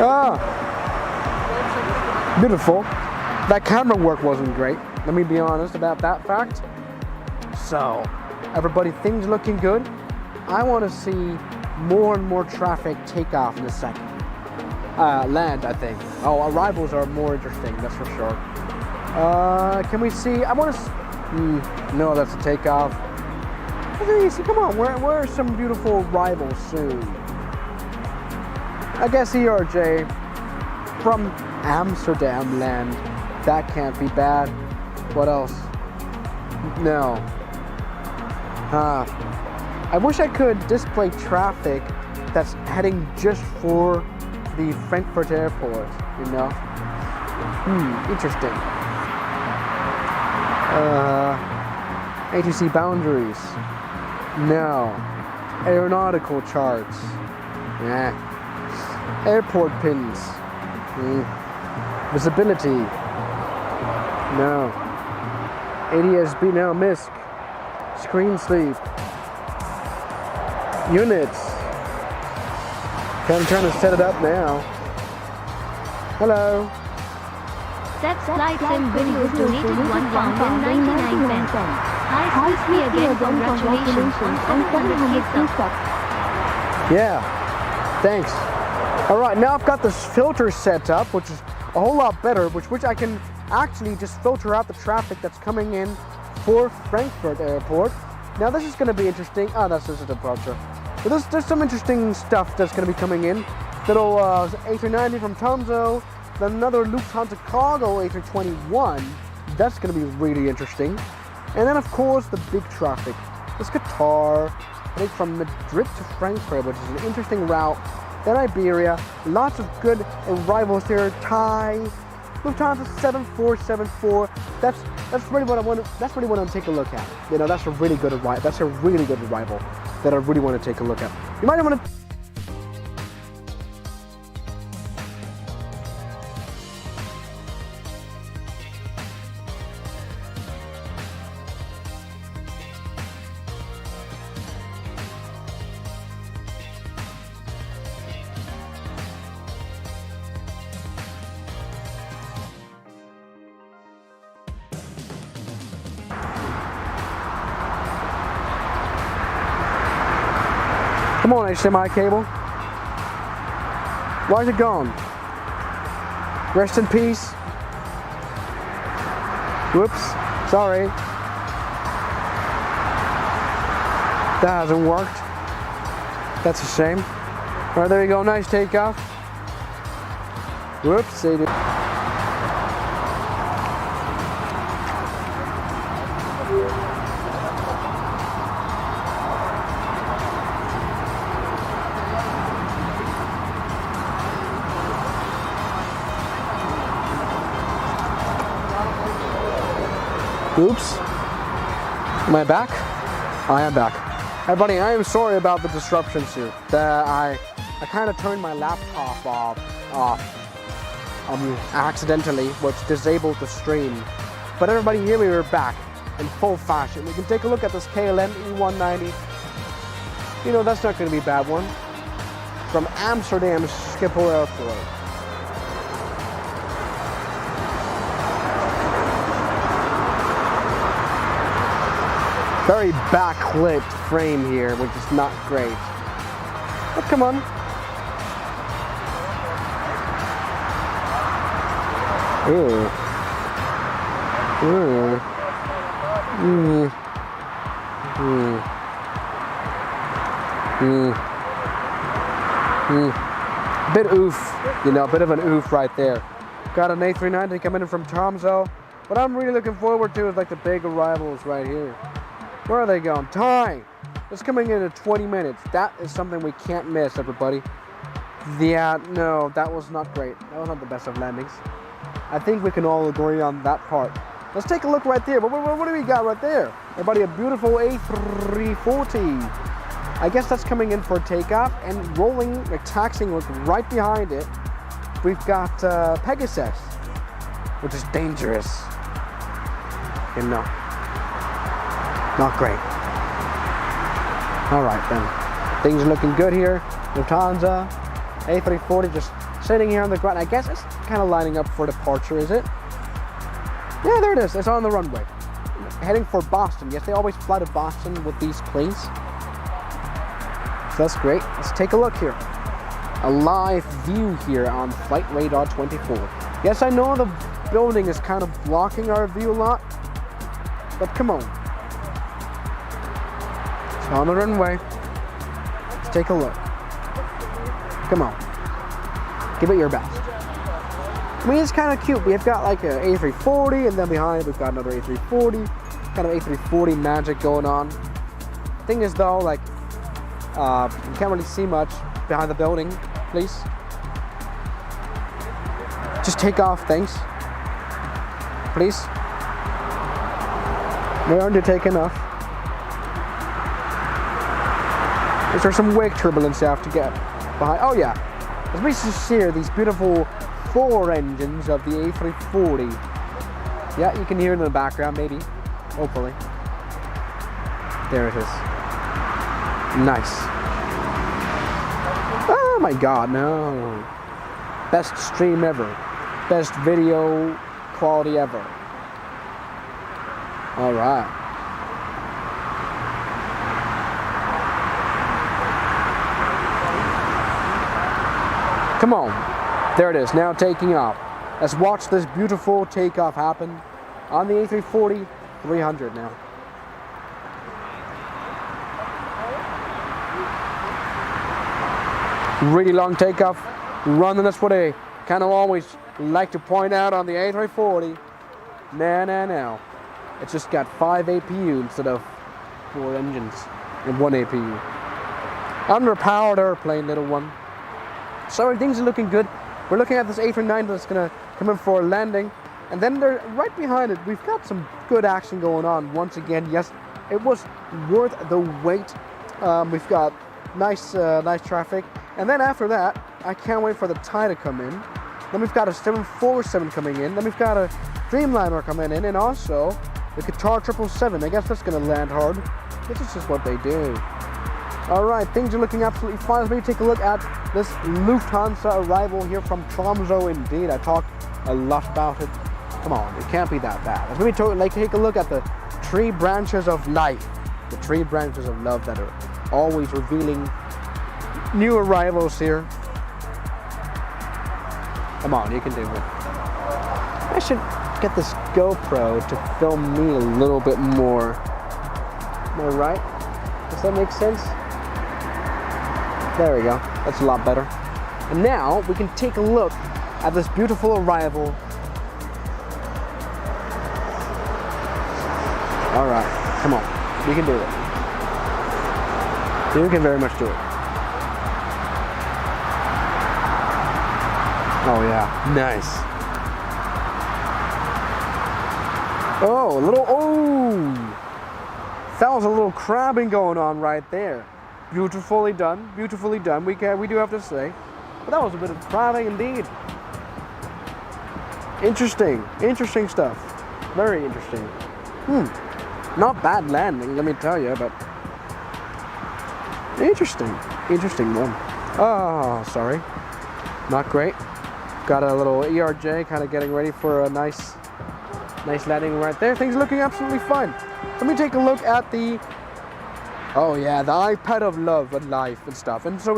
Ah! Beautiful. That camera work wasn't great. Let me be honest about that fact. So, everybody, things looking good. I want to see more and more traffic take off in a second. Land, I think. Oh, arrivals are more interesting, that's for sure. Can we see? I want to. No, that's a takeoff. Easy. Come on, where are some beautiful arrivals soon? I guess ERJ from Amsterdam land. That can't be bad. What else? No. I wish I could display traffic that's heading just for the Frankfurt airport, you know? Interesting. ATC boundaries. No. Aeronautical charts. Yeah. Airport pins. Visibility. No. ADSB now MISC. Screen sleeve. Units. I'm trying to set it up now. Hello. Sex Flight Sim Video donated £1.99. Hi, it's me again. Congratulations on 700 subs. Yeah. Thanks. All right, now I've got this filter set up, which is a whole lot better, which I can actually just filter out the traffic that's coming in for Frankfurt Airport. Now this is going to be interesting. Oh, that's just a departure. But there's some interesting stuff that's going to be coming in. Little A390 from Tromsø, then another Lufthansa cargo A321. That's going to be really interesting. And then of course the big traffic. It's Qatar, I think from Madrid to Frankfurt, which is an interesting route. Then Iberia, lots of good arrivals here. Thai, Lufthansa 7474. That's really what I want. That's really what I want to take a look at. You know, that's a really good arrival. That's a really good arrival that I really want to take a look at. You might want to. Come on, HDMI cable. Why is it gone? Rest in peace. Whoops, sorry. That hasn't worked. That's a shame. All right, there you go, nice takeoff. Whoops, they did. Oops. Am I back? I am back. Everybody, I am sorry about the disruptions here. I kind of turned my laptop off accidentally, which disabled the stream. But everybody, here we are back in full fashion. We can take a look at this KLM E190. You know, that's not going to be a bad one. From Amsterdam Schiphol Airport. Very backlit frame here, which is not great. But come on. Ooh. Ooh. Mm. Mm. Mm. Mm. Bit oof, you know, a bit of an oof right there. Got an A390 coming in from Tromsø. What I'm really looking forward to is like the big arrivals right here. Where are they going? Thai! It's coming in 20 minutes. That is something we can't miss, everybody. Yeah, no, that was not great. That was not the best of landings. I think we can all agree on that part. Let's take a look right there. What do we got right there? Everybody, a beautiful A340. I guess that's coming in for takeoff and rolling, like taxiing, look right behind it. We've got Pegasus, which is dangerous. You know. Not great. All right then. Things are looking good here. Lufthansa, A340 just sitting here on the ground. I guess it's kind of lining up for departure, is it? Yeah, there it is. It's on the runway. Heading for Boston. Yes, they always fly to Boston with these planes. So that's great. Let's take a look here. A live view here on Flight Radar 24. Yes, I know the building is kind of blocking our view a lot, but come on. On the runway. Let's take a look. Come on. Give it your best. I mean, it's kind of cute. We've got like an A340, and then behind we've got another A340. Kind of A340 magic going on. Thing is though, like, you can't really see much behind the building. Please. Just take off, thanks. Please. We aren't to take enough. Is there some wake turbulence you have to get behind? Oh yeah, as we see here, these beautiful 4 engines of the A340. Yeah, you can hear it in the background, maybe, hopefully. There it is. Nice. Oh my God, no. Best stream ever. Best video quality ever. All right. Come on. There it is, now taking off. Let's watch this beautiful takeoff happen on the A340 300 now. Really long takeoff, running. That's what I kind of always like to point out on the A340. No. It's just got 5 APU instead of 4 engines and 1 APU. Underpowered airplane, little one. So things are looking good. We're looking at this A390 that's gonna come in for a landing. And then they're right behind it. We've got some good action going on. Once again, yes, it was worth the wait. We've got nice traffic. And then after that, I can't wait for the Thai to come in. Then we've got a 747 coming in. Then we've got a Dreamliner coming in, and also the Qatar 777. I guess that's gonna land hard. This is just what they do. All right, things are looking absolutely fine. Let's maybe take a look at this Lufthansa arrival here from Tromsø. Indeed, I talked a lot about it. Come on, it can't be that bad. Let's maybe take a look at the 3 branches of life, the 3 branches of love that are always revealing new arrivals here. Come on, you can do it. I should get this GoPro to film me a little bit more. Am I right? Does that make sense? There we go. That's a lot better. And now we can take a look at this beautiful arrival. All right, come on. You can do it. You can very much do it. Oh yeah, nice. Oh, that was a little crabbing going on right there. Beautifully done, beautifully done. We do have to say, but that was a bit of crabbing indeed. Interesting stuff. Very interesting. Not bad landing, let me tell you, but interesting one. Oh, sorry, not great. Got a little ERJ, kind of getting ready for a nice landing right there. Things looking absolutely fine. Let me take a look at the, oh yeah, the iPad of love and life and stuff. And so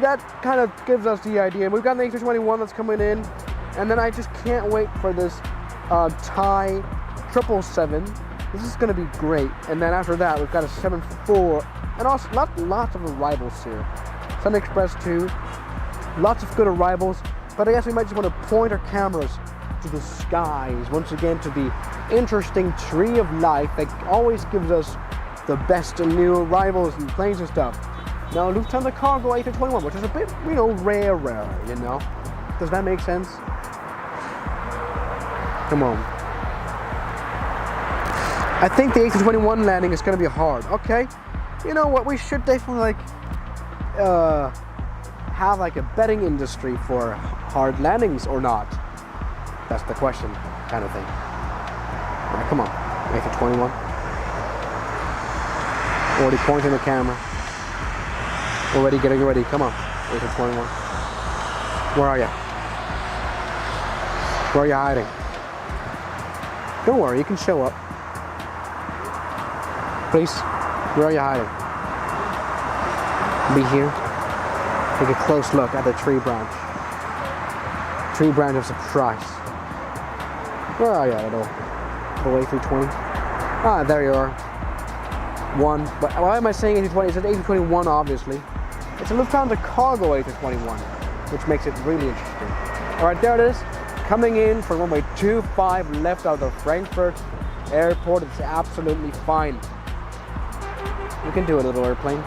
that kind of gives us the idea. We've got the A321 that's coming in, and then I just can't wait for this Thai 777. This is going to be great. And then after that, we've got a 74, and also lots of arrivals here. Sun Express 2, lots of good arrivals. But I guess we might just want to point our cameras to the skies, once again to the interesting tree of life that always gives us the best new arrivals and planes and stuff. Now, Lufthansa Cargo A321, which is a bit, rarer, Does that make sense? Come on. I think the A321 landing is going to be hard. Okay, you know what? We should definitely have like a betting industry for hard landings or not. That's the question, kind of thing. All right, come on, A321. Already pointing the camera. Already getting ready. Come on, A321. Where are you? Where are you hiding? Don't worry, you can show up. Please, where are you hiding? Be here. Take a close look at the tree branch. Tree branch of surprise. Where are you, little A320? Ah, there you are. One, but why am I saying A320? It's an A321, obviously. It's a Lufthansa Cargo A321, which makes it really interesting. All right, there it is. Coming in for runway 25 left out of Frankfurt Airport. It's absolutely fine. You can do it, little airplane.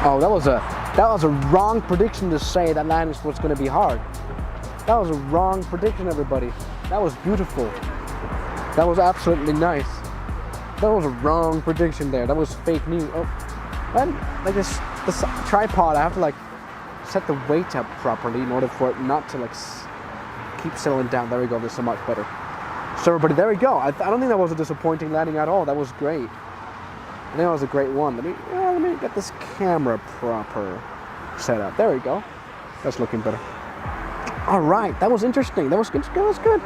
Oh, that was a wrong prediction to say that landing was going to be hard. That was a wrong prediction, everybody. That was beautiful. That was absolutely nice. That was a wrong prediction there. That was fake news. Oh, and like this tripod, I have to like set the weight up properly in order for it not to like keep settling down. There we go. This is so much better. So everybody, there we go. I don't think that was a disappointing landing at all. That was great. I think that was a great one. Let me get this camera proper set up. There we go. That's looking better. All right, that was interesting. That was good.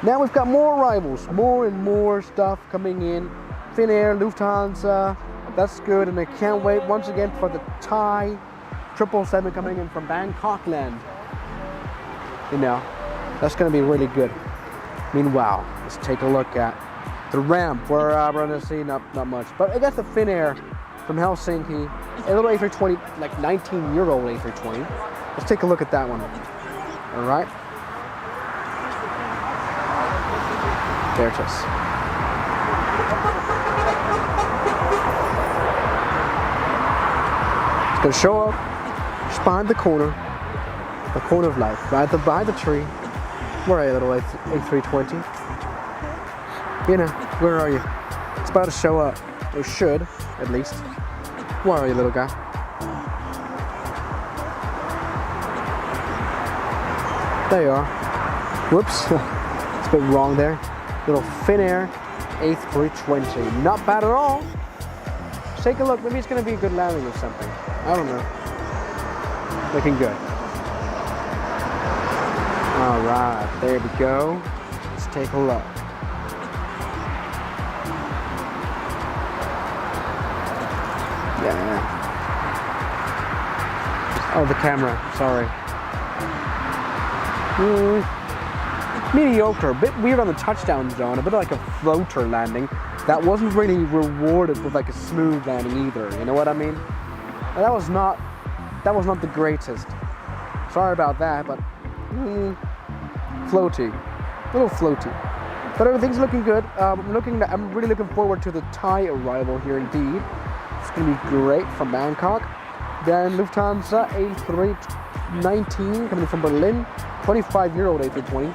Now we've got more arrivals, more and more stuff coming in Finnair, Lufthansa. That's good, and I can't wait once again for the Thai 777 coming in from Bangkok land. You know, that's going to be really good. Meanwhile, let's take a look at the ramp. We're going to see not much, but I guess the Finnair from Helsinki, a little A320, like 19-year-old A320. Let's take a look at that one. All right. There it is. It's gonna show up just behind the corner of life, by the tree. Where are you, little A320? You know, where are you? It's about to show up, or should, at least. Where are you, little guy? There you are. Whoops, it's a bit wrong there. Little Finnair A320. Not bad at all. Let's take a look. Maybe it's going to be a good landing or something. I don't know. Looking good. All right, there we go. Let's take a look. Yeah. Oh, the camera. Sorry. Mediocre, a bit weird on the touchdown zone, a bit like a floater landing. That wasn't really rewarded with like a smooth landing either, you know what I mean? And that was not the greatest. Sorry about that, but floaty, a little floaty. But everything's looking good. I'm really looking forward to the Thai arrival here indeed. It's gonna be great from Bangkok. Then Lufthansa A319 coming from Berlin, 25-year-old A320.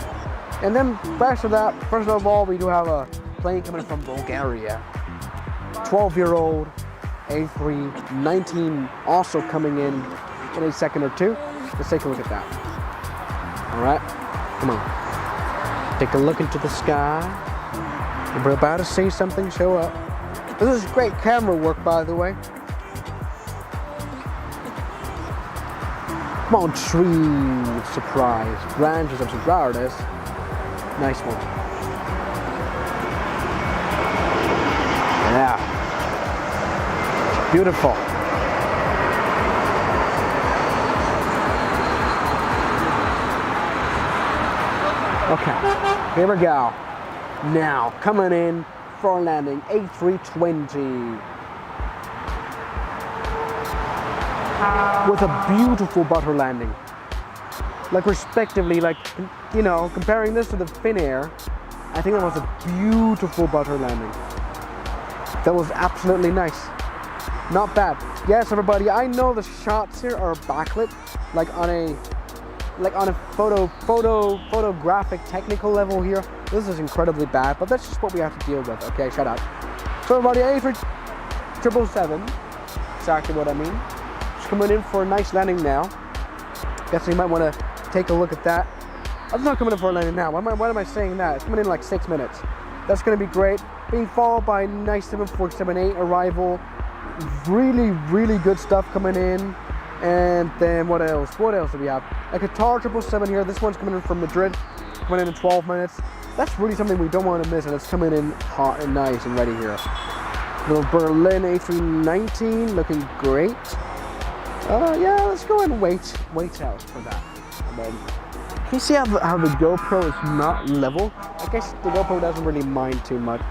And then first of all, we do have a plane coming from Bulgaria. 12-year-old A319 also coming in a second or two. Let's take a look at that. All right, come on. Take a look into the sky. We're about to see something show up. This is great camera work, by the way. Come on, tree surprise. Branches of surprise. There it is. Nice one. Yeah. Beautiful. Okay, here we go. Now, coming in for landing, A320. With a beautiful butter landing. Like respectively, like, you know, comparing this to the Finnair, I think that was a beautiful butter landing. That was absolutely nice. Not bad. Yes, everybody, I know the shots here are backlit, like on a photographic technical level here. This is incredibly bad, but that's just what we have to deal with. Okay, shut up. So everybody, A377, exactly what I mean. Just coming in for a nice landing now. Guess you might want to take a look at that. I'm not coming in for a landing now. Why am I saying that? It's coming in like 6 minutes. That's going to be great. Being followed by a nice 7478 arrival. Really, really good stuff coming in. And then what else? What else do we have? A Qatar 777 here. This one's coming in from Madrid. Coming in 12 minutes. That's really something we don't want to miss, and it's coming in hot and nice and ready here. Little Berlin A319 looking great. Yeah, let's go and wait out for that. And then, can you see how the GoPro is not level? I guess the GoPro doesn't really mind too much.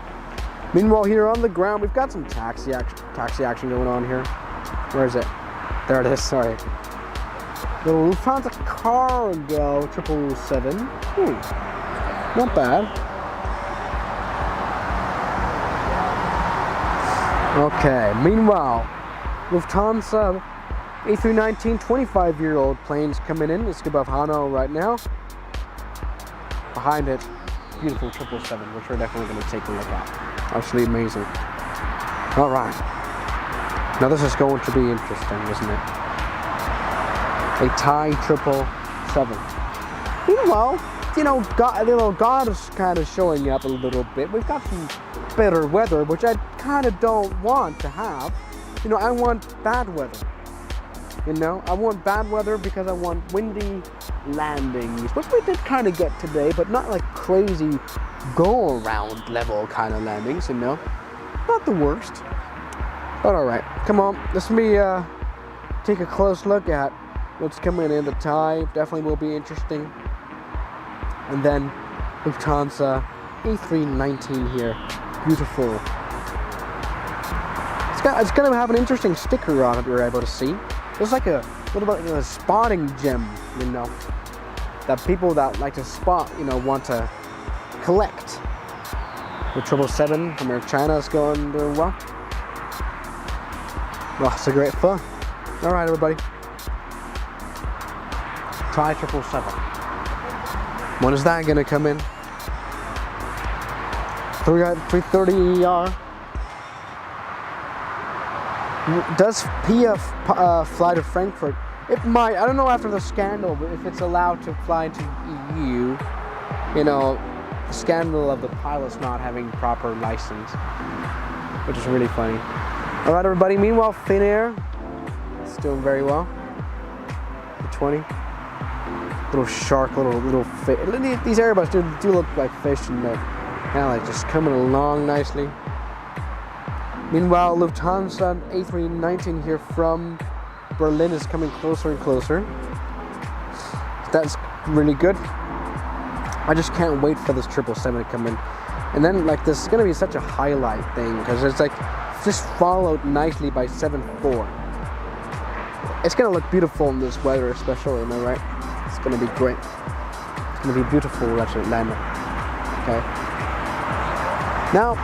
Meanwhile, here on the ground, we've got some taxi action going on here. Where is it? There it is, sorry. The Lufthansa Cargo 777. Not bad. Okay, meanwhile, Lufthansa A319 25-year-old planes coming in. It's above Hanau right now. Behind it, beautiful 777, which we're definitely going to take a look at. Absolutely amazing. All right. Now this is going to be interesting, isn't it? A Thai 777. Meanwhile, you know, God is kind of showing up a little bit. We've got some better weather, which I kind of don't want to have. You know, I want bad weather. You know, I want bad weather because I want windy landings, which we did kind of get today, but not like crazy go-around level kind of landings, you know. Not the worst. But alright, come on. Let's take a close look at what's coming in. The Thai definitely will be interesting. And then Lufthansa A319 here. Beautiful. It's gonna have an interesting sticker on it you're able to see. It's like a little bit of a spotting gem, you know, that people that like to spot, you know, want to collect. The 777 from Air China is going well. Lots of great fun. All right, everybody. Try 777. When is that gonna come in? 330 ER. Does PF fly to Frankfurt? It might. I don't know after the scandal, but if it's allowed to fly to EU, you know, the scandal of the pilots not having proper license, which is really funny. All right, everybody. Meanwhile, Finnair is doing very well. The 20. Little shark, little fish. These Airbus do look like fish, and they're kind of like just coming along nicely. Meanwhile, Lufthansa A319 here from Berlin is coming closer and closer. That's really good. I just can't wait for this 777 to come in. And then, like, this is going to be such a highlight thing because it's like just followed nicely by 747. It's going to look beautiful in this weather, especially, am I right? It's going to be great. It's going to be beautiful at Atlanta. Okay. Now,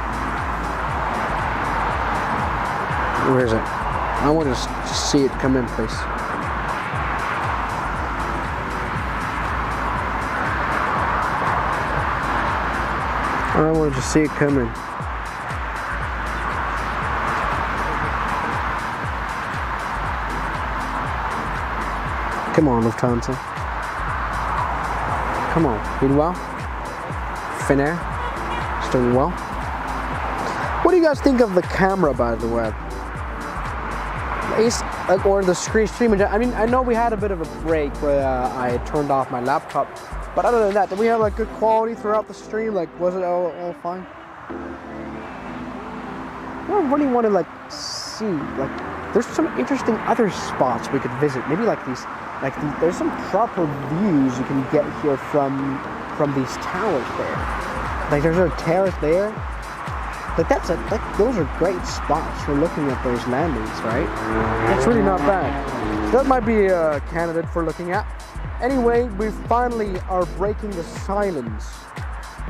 where is it? I want to see it come in, please. I wanted to see it come in. Come on, Lufthansa. Come on, doing well. Finnair, it's doing well. What do you guys think of the camera, by the way? Or the stream. I mean, I know we had a bit of a break where I turned off my laptop, but other than that, did we have like good quality throughout the stream? Like, was it all fine? I really want to like see, like, there's some interesting other spots we could visit. Maybe like these, there's some proper views you can get here from these towers there. Like, there's a terrace there. Like, those are great spots for looking at those landings, right? That's really not bad. That might be a candidate for looking at. Anyway, we finally are breaking the silence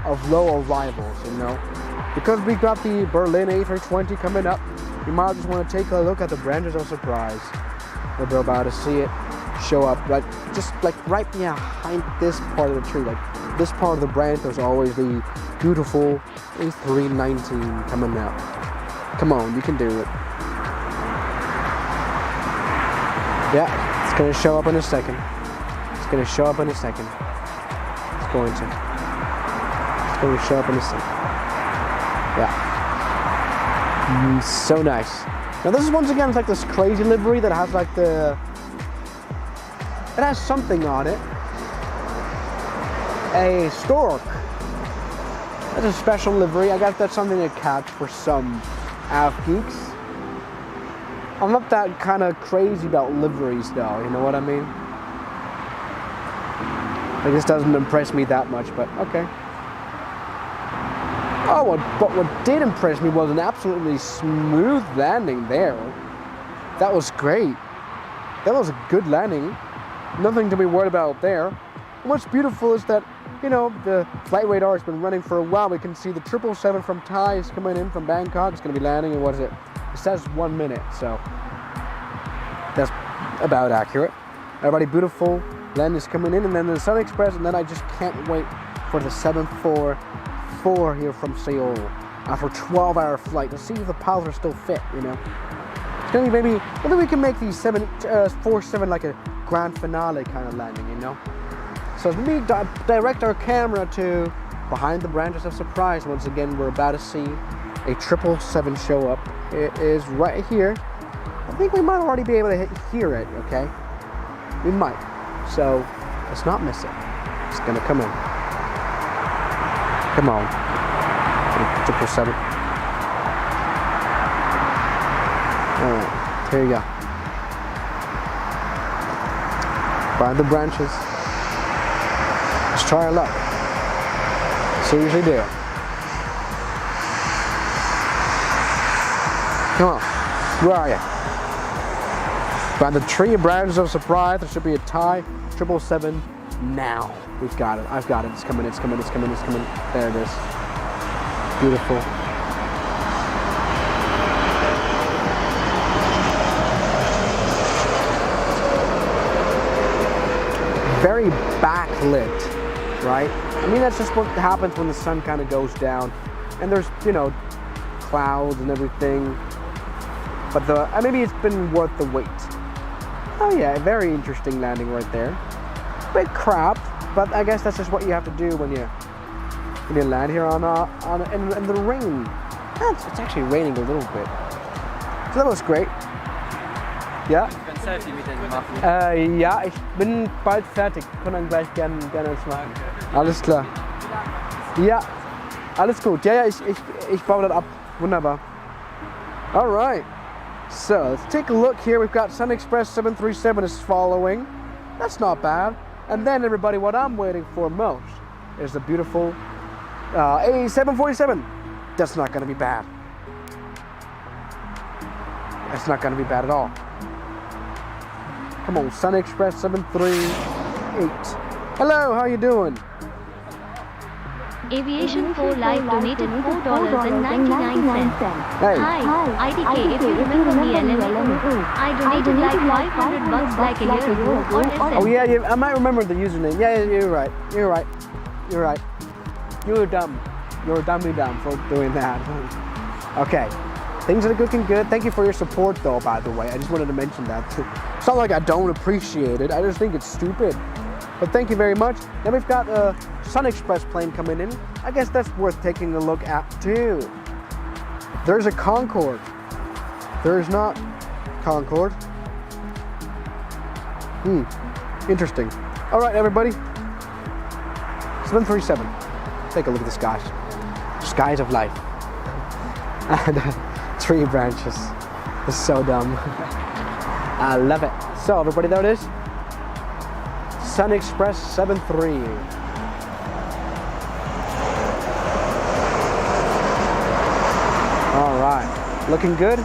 of low arrivals, you know. Because we got the Berlin A320 coming up, you might just want to take a look at the branches of surprise. We're about to see it show up, right, just like right behind this part of the tree. Like, this part of the branch, there's always the beautiful A319 coming out. Come on, you can do it. Yeah, it's gonna show up in a second. It's gonna show up in a second. It's going to. It's going to show up in a second. Yeah. So nice. Now this is once again, it's like this crazy livery that has like it has something on it. A stork. That's a special livery. I guess that's something to catch for some AF geeks. I'm not that kind of crazy about liveries though, you know what I mean? Like, this doesn't impress me that much, but okay. Oh, but what did impress me was an absolutely smooth landing there. That was great. That was a good landing. Nothing to be worried about there. What's beautiful is that, you know, the flight radar has been running for a while. We can see the 777 from Thai is coming in from Bangkok. It's going to be landing in, what is it? It says 1 minute, so that's about accurate. Everybody beautiful. Land is coming in, and then the Sun Express, and then I just can't wait for the 744 here from Seoul after a 12-hour flight to see if the pilots are still fit, you know. It's going to be maybe we can make these 747 like a grand finale kind of landing, you know. So as we direct our camera to behind the branches of surprise, once again, we're about to see a 777 show up. It is right here. I think we might already be able to hear it, okay? We might. So let's not miss it. It's gonna come in. Come on. 777. Alright, here you go. Find the branches. Let's try our luck. Seriously do. Come on. Where are you? Find the tree branches of surprise. There should be a tie. 777 now. We've got it. I've got it. It's coming. It's coming. It's coming. It's coming. There it is. Beautiful. Very backlit, right? I mean, that's just what happens when the sun kind of goes down, and there's, you know, clouds and everything. But maybe it's been worth the wait. Oh yeah, very interesting landing right there. Bit crap, but I guess that's just what you have to do when you land here in the rain. It's actually raining a little bit, so that was great. Ja? Ich kann Selfie mit denen machen. Ja, ich bin bald fertig. Kann dann gleich gerne das machen. Alles klar. Ja, alles gut. Ja, ich baue das ab. Wunderbar. All right. So let's take a look here. We've got Sun Express 737 is following. That's not bad. And then everybody, what I'm waiting for most is the beautiful A747. That's not going to be bad. That's not going to be bad at all. Come on, Sun Express 738. Hello, how you doing? Aviation 4 Live donated $4.99. Hey. Hi, IDK, if you remember me, LMU. I donated like $500 like a year ago, or is Oh yeah, I might remember the username. Yeah, you're right. You're right. You're right. You're dumb. You're dummy dumb for doing that. Okay. Things are looking good. Thank you for your support though, by the way. I just wanted to mention that. It's not like I don't appreciate it. I just think it's stupid. But thank you very much. Then we've got a Sun Express plane coming in. I guess that's worth taking a look at too. There's a Concorde. There's not Concorde. Interesting. All right, everybody. 737. Take a look at the skies. Skies of life. And tree branches. It's so dumb. I love it. So everybody, there it is. Sun Express 73. All right, looking good.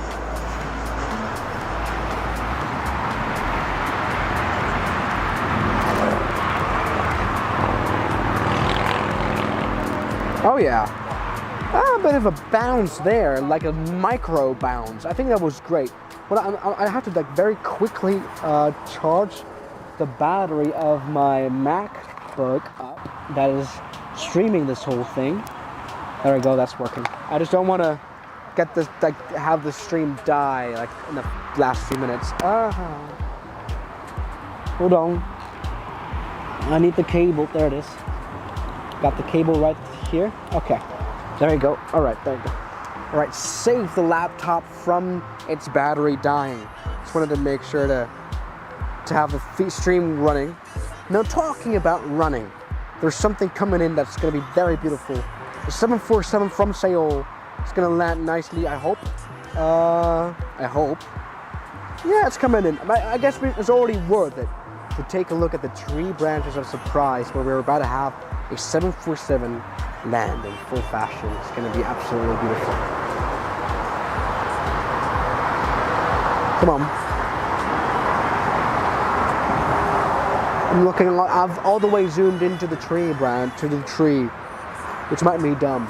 Oh yeah. A bit of a bounce there, like a micro bounce. I think that was great. Well, I have to like very quickly charge the battery of my MacBook up that is streaming this whole thing. There we go, that's working. I just don't want to get this, like, have the stream die like in the last few minutes. Hold on. I need the cable. There it is. Got the cable right here. Okay. There you go. All right, there you go. All right, save the laptop from its battery dying. Just wanted to make sure to have the stream running. Now, talking about running, there's something coming in that's going to be very beautiful. The 747 from Seoul. It's going to land nicely, I hope. I hope. Yeah, it's coming in. I guess it's already worth it to take a look at the tree branches of surprise where we're about to have a 747 land in full fashion. It's going to be absolutely beautiful. Come on. I'm looking, I've all the way zoomed into the tree branch, to the tree, which might be dumb.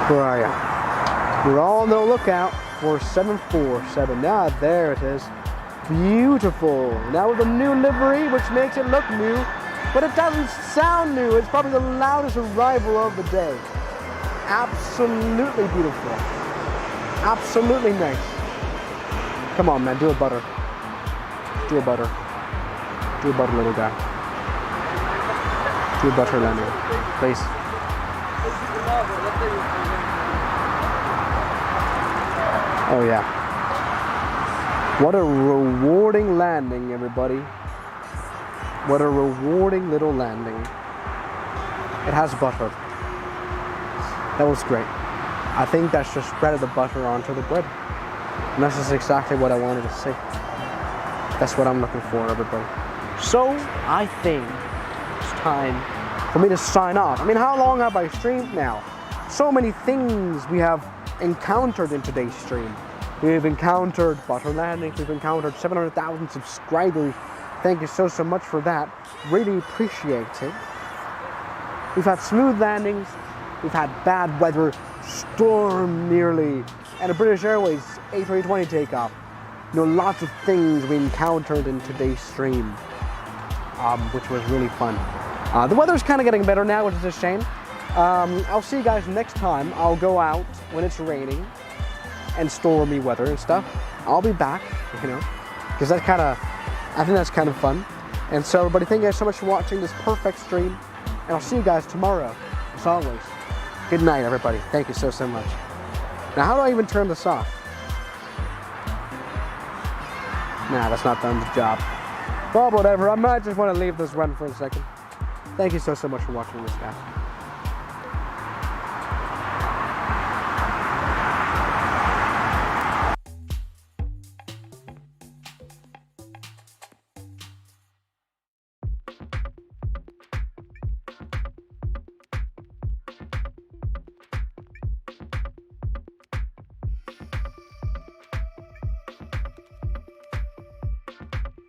Where are you? We're all on the lookout for 747. Now, there it is. Beautiful. Now with a new livery, which makes it look new, but it doesn't sound new. It's probably the loudest arrival of the day. Absolutely beautiful. Absolutely nice. Come on, man, do a butter. Do a butter. Do a butter, little guy. Do a butter landing, please. Oh yeah. What a rewarding landing, everybody. What a rewarding little landing. It has butter. That was great. I think that's just spread the butter onto the bread. And that's just exactly what I wanted to say. That's what I'm looking for, everybody. So, I think it's time for me to sign off. I mean, how long have I streamed now? So many things we have encountered in today's stream. We've encountered butter landings, we've encountered 700,000 subscribers. Thank you so much for that. Really appreciate it. We've had smooth landings, we've had bad weather, storm nearly, and a British Airways A320 takeoff. You know, lots of things we encountered in today's stream, which was really fun. The weather's kind of getting better now, which is a shame. I'll see you guys next time. I'll go out when it's raining and stormy weather and stuff. I'll be back, you know, because I think that's kind of fun. And so everybody, thank you guys so much for watching this perfect stream, and I'll see you guys tomorrow, as always. Good night, everybody. Thank you so much. Now, how do I even turn this off? Nah, that's not done the job. Well, whatever. I might just want to leave this run for a second. Thank you so much for watching this, guys.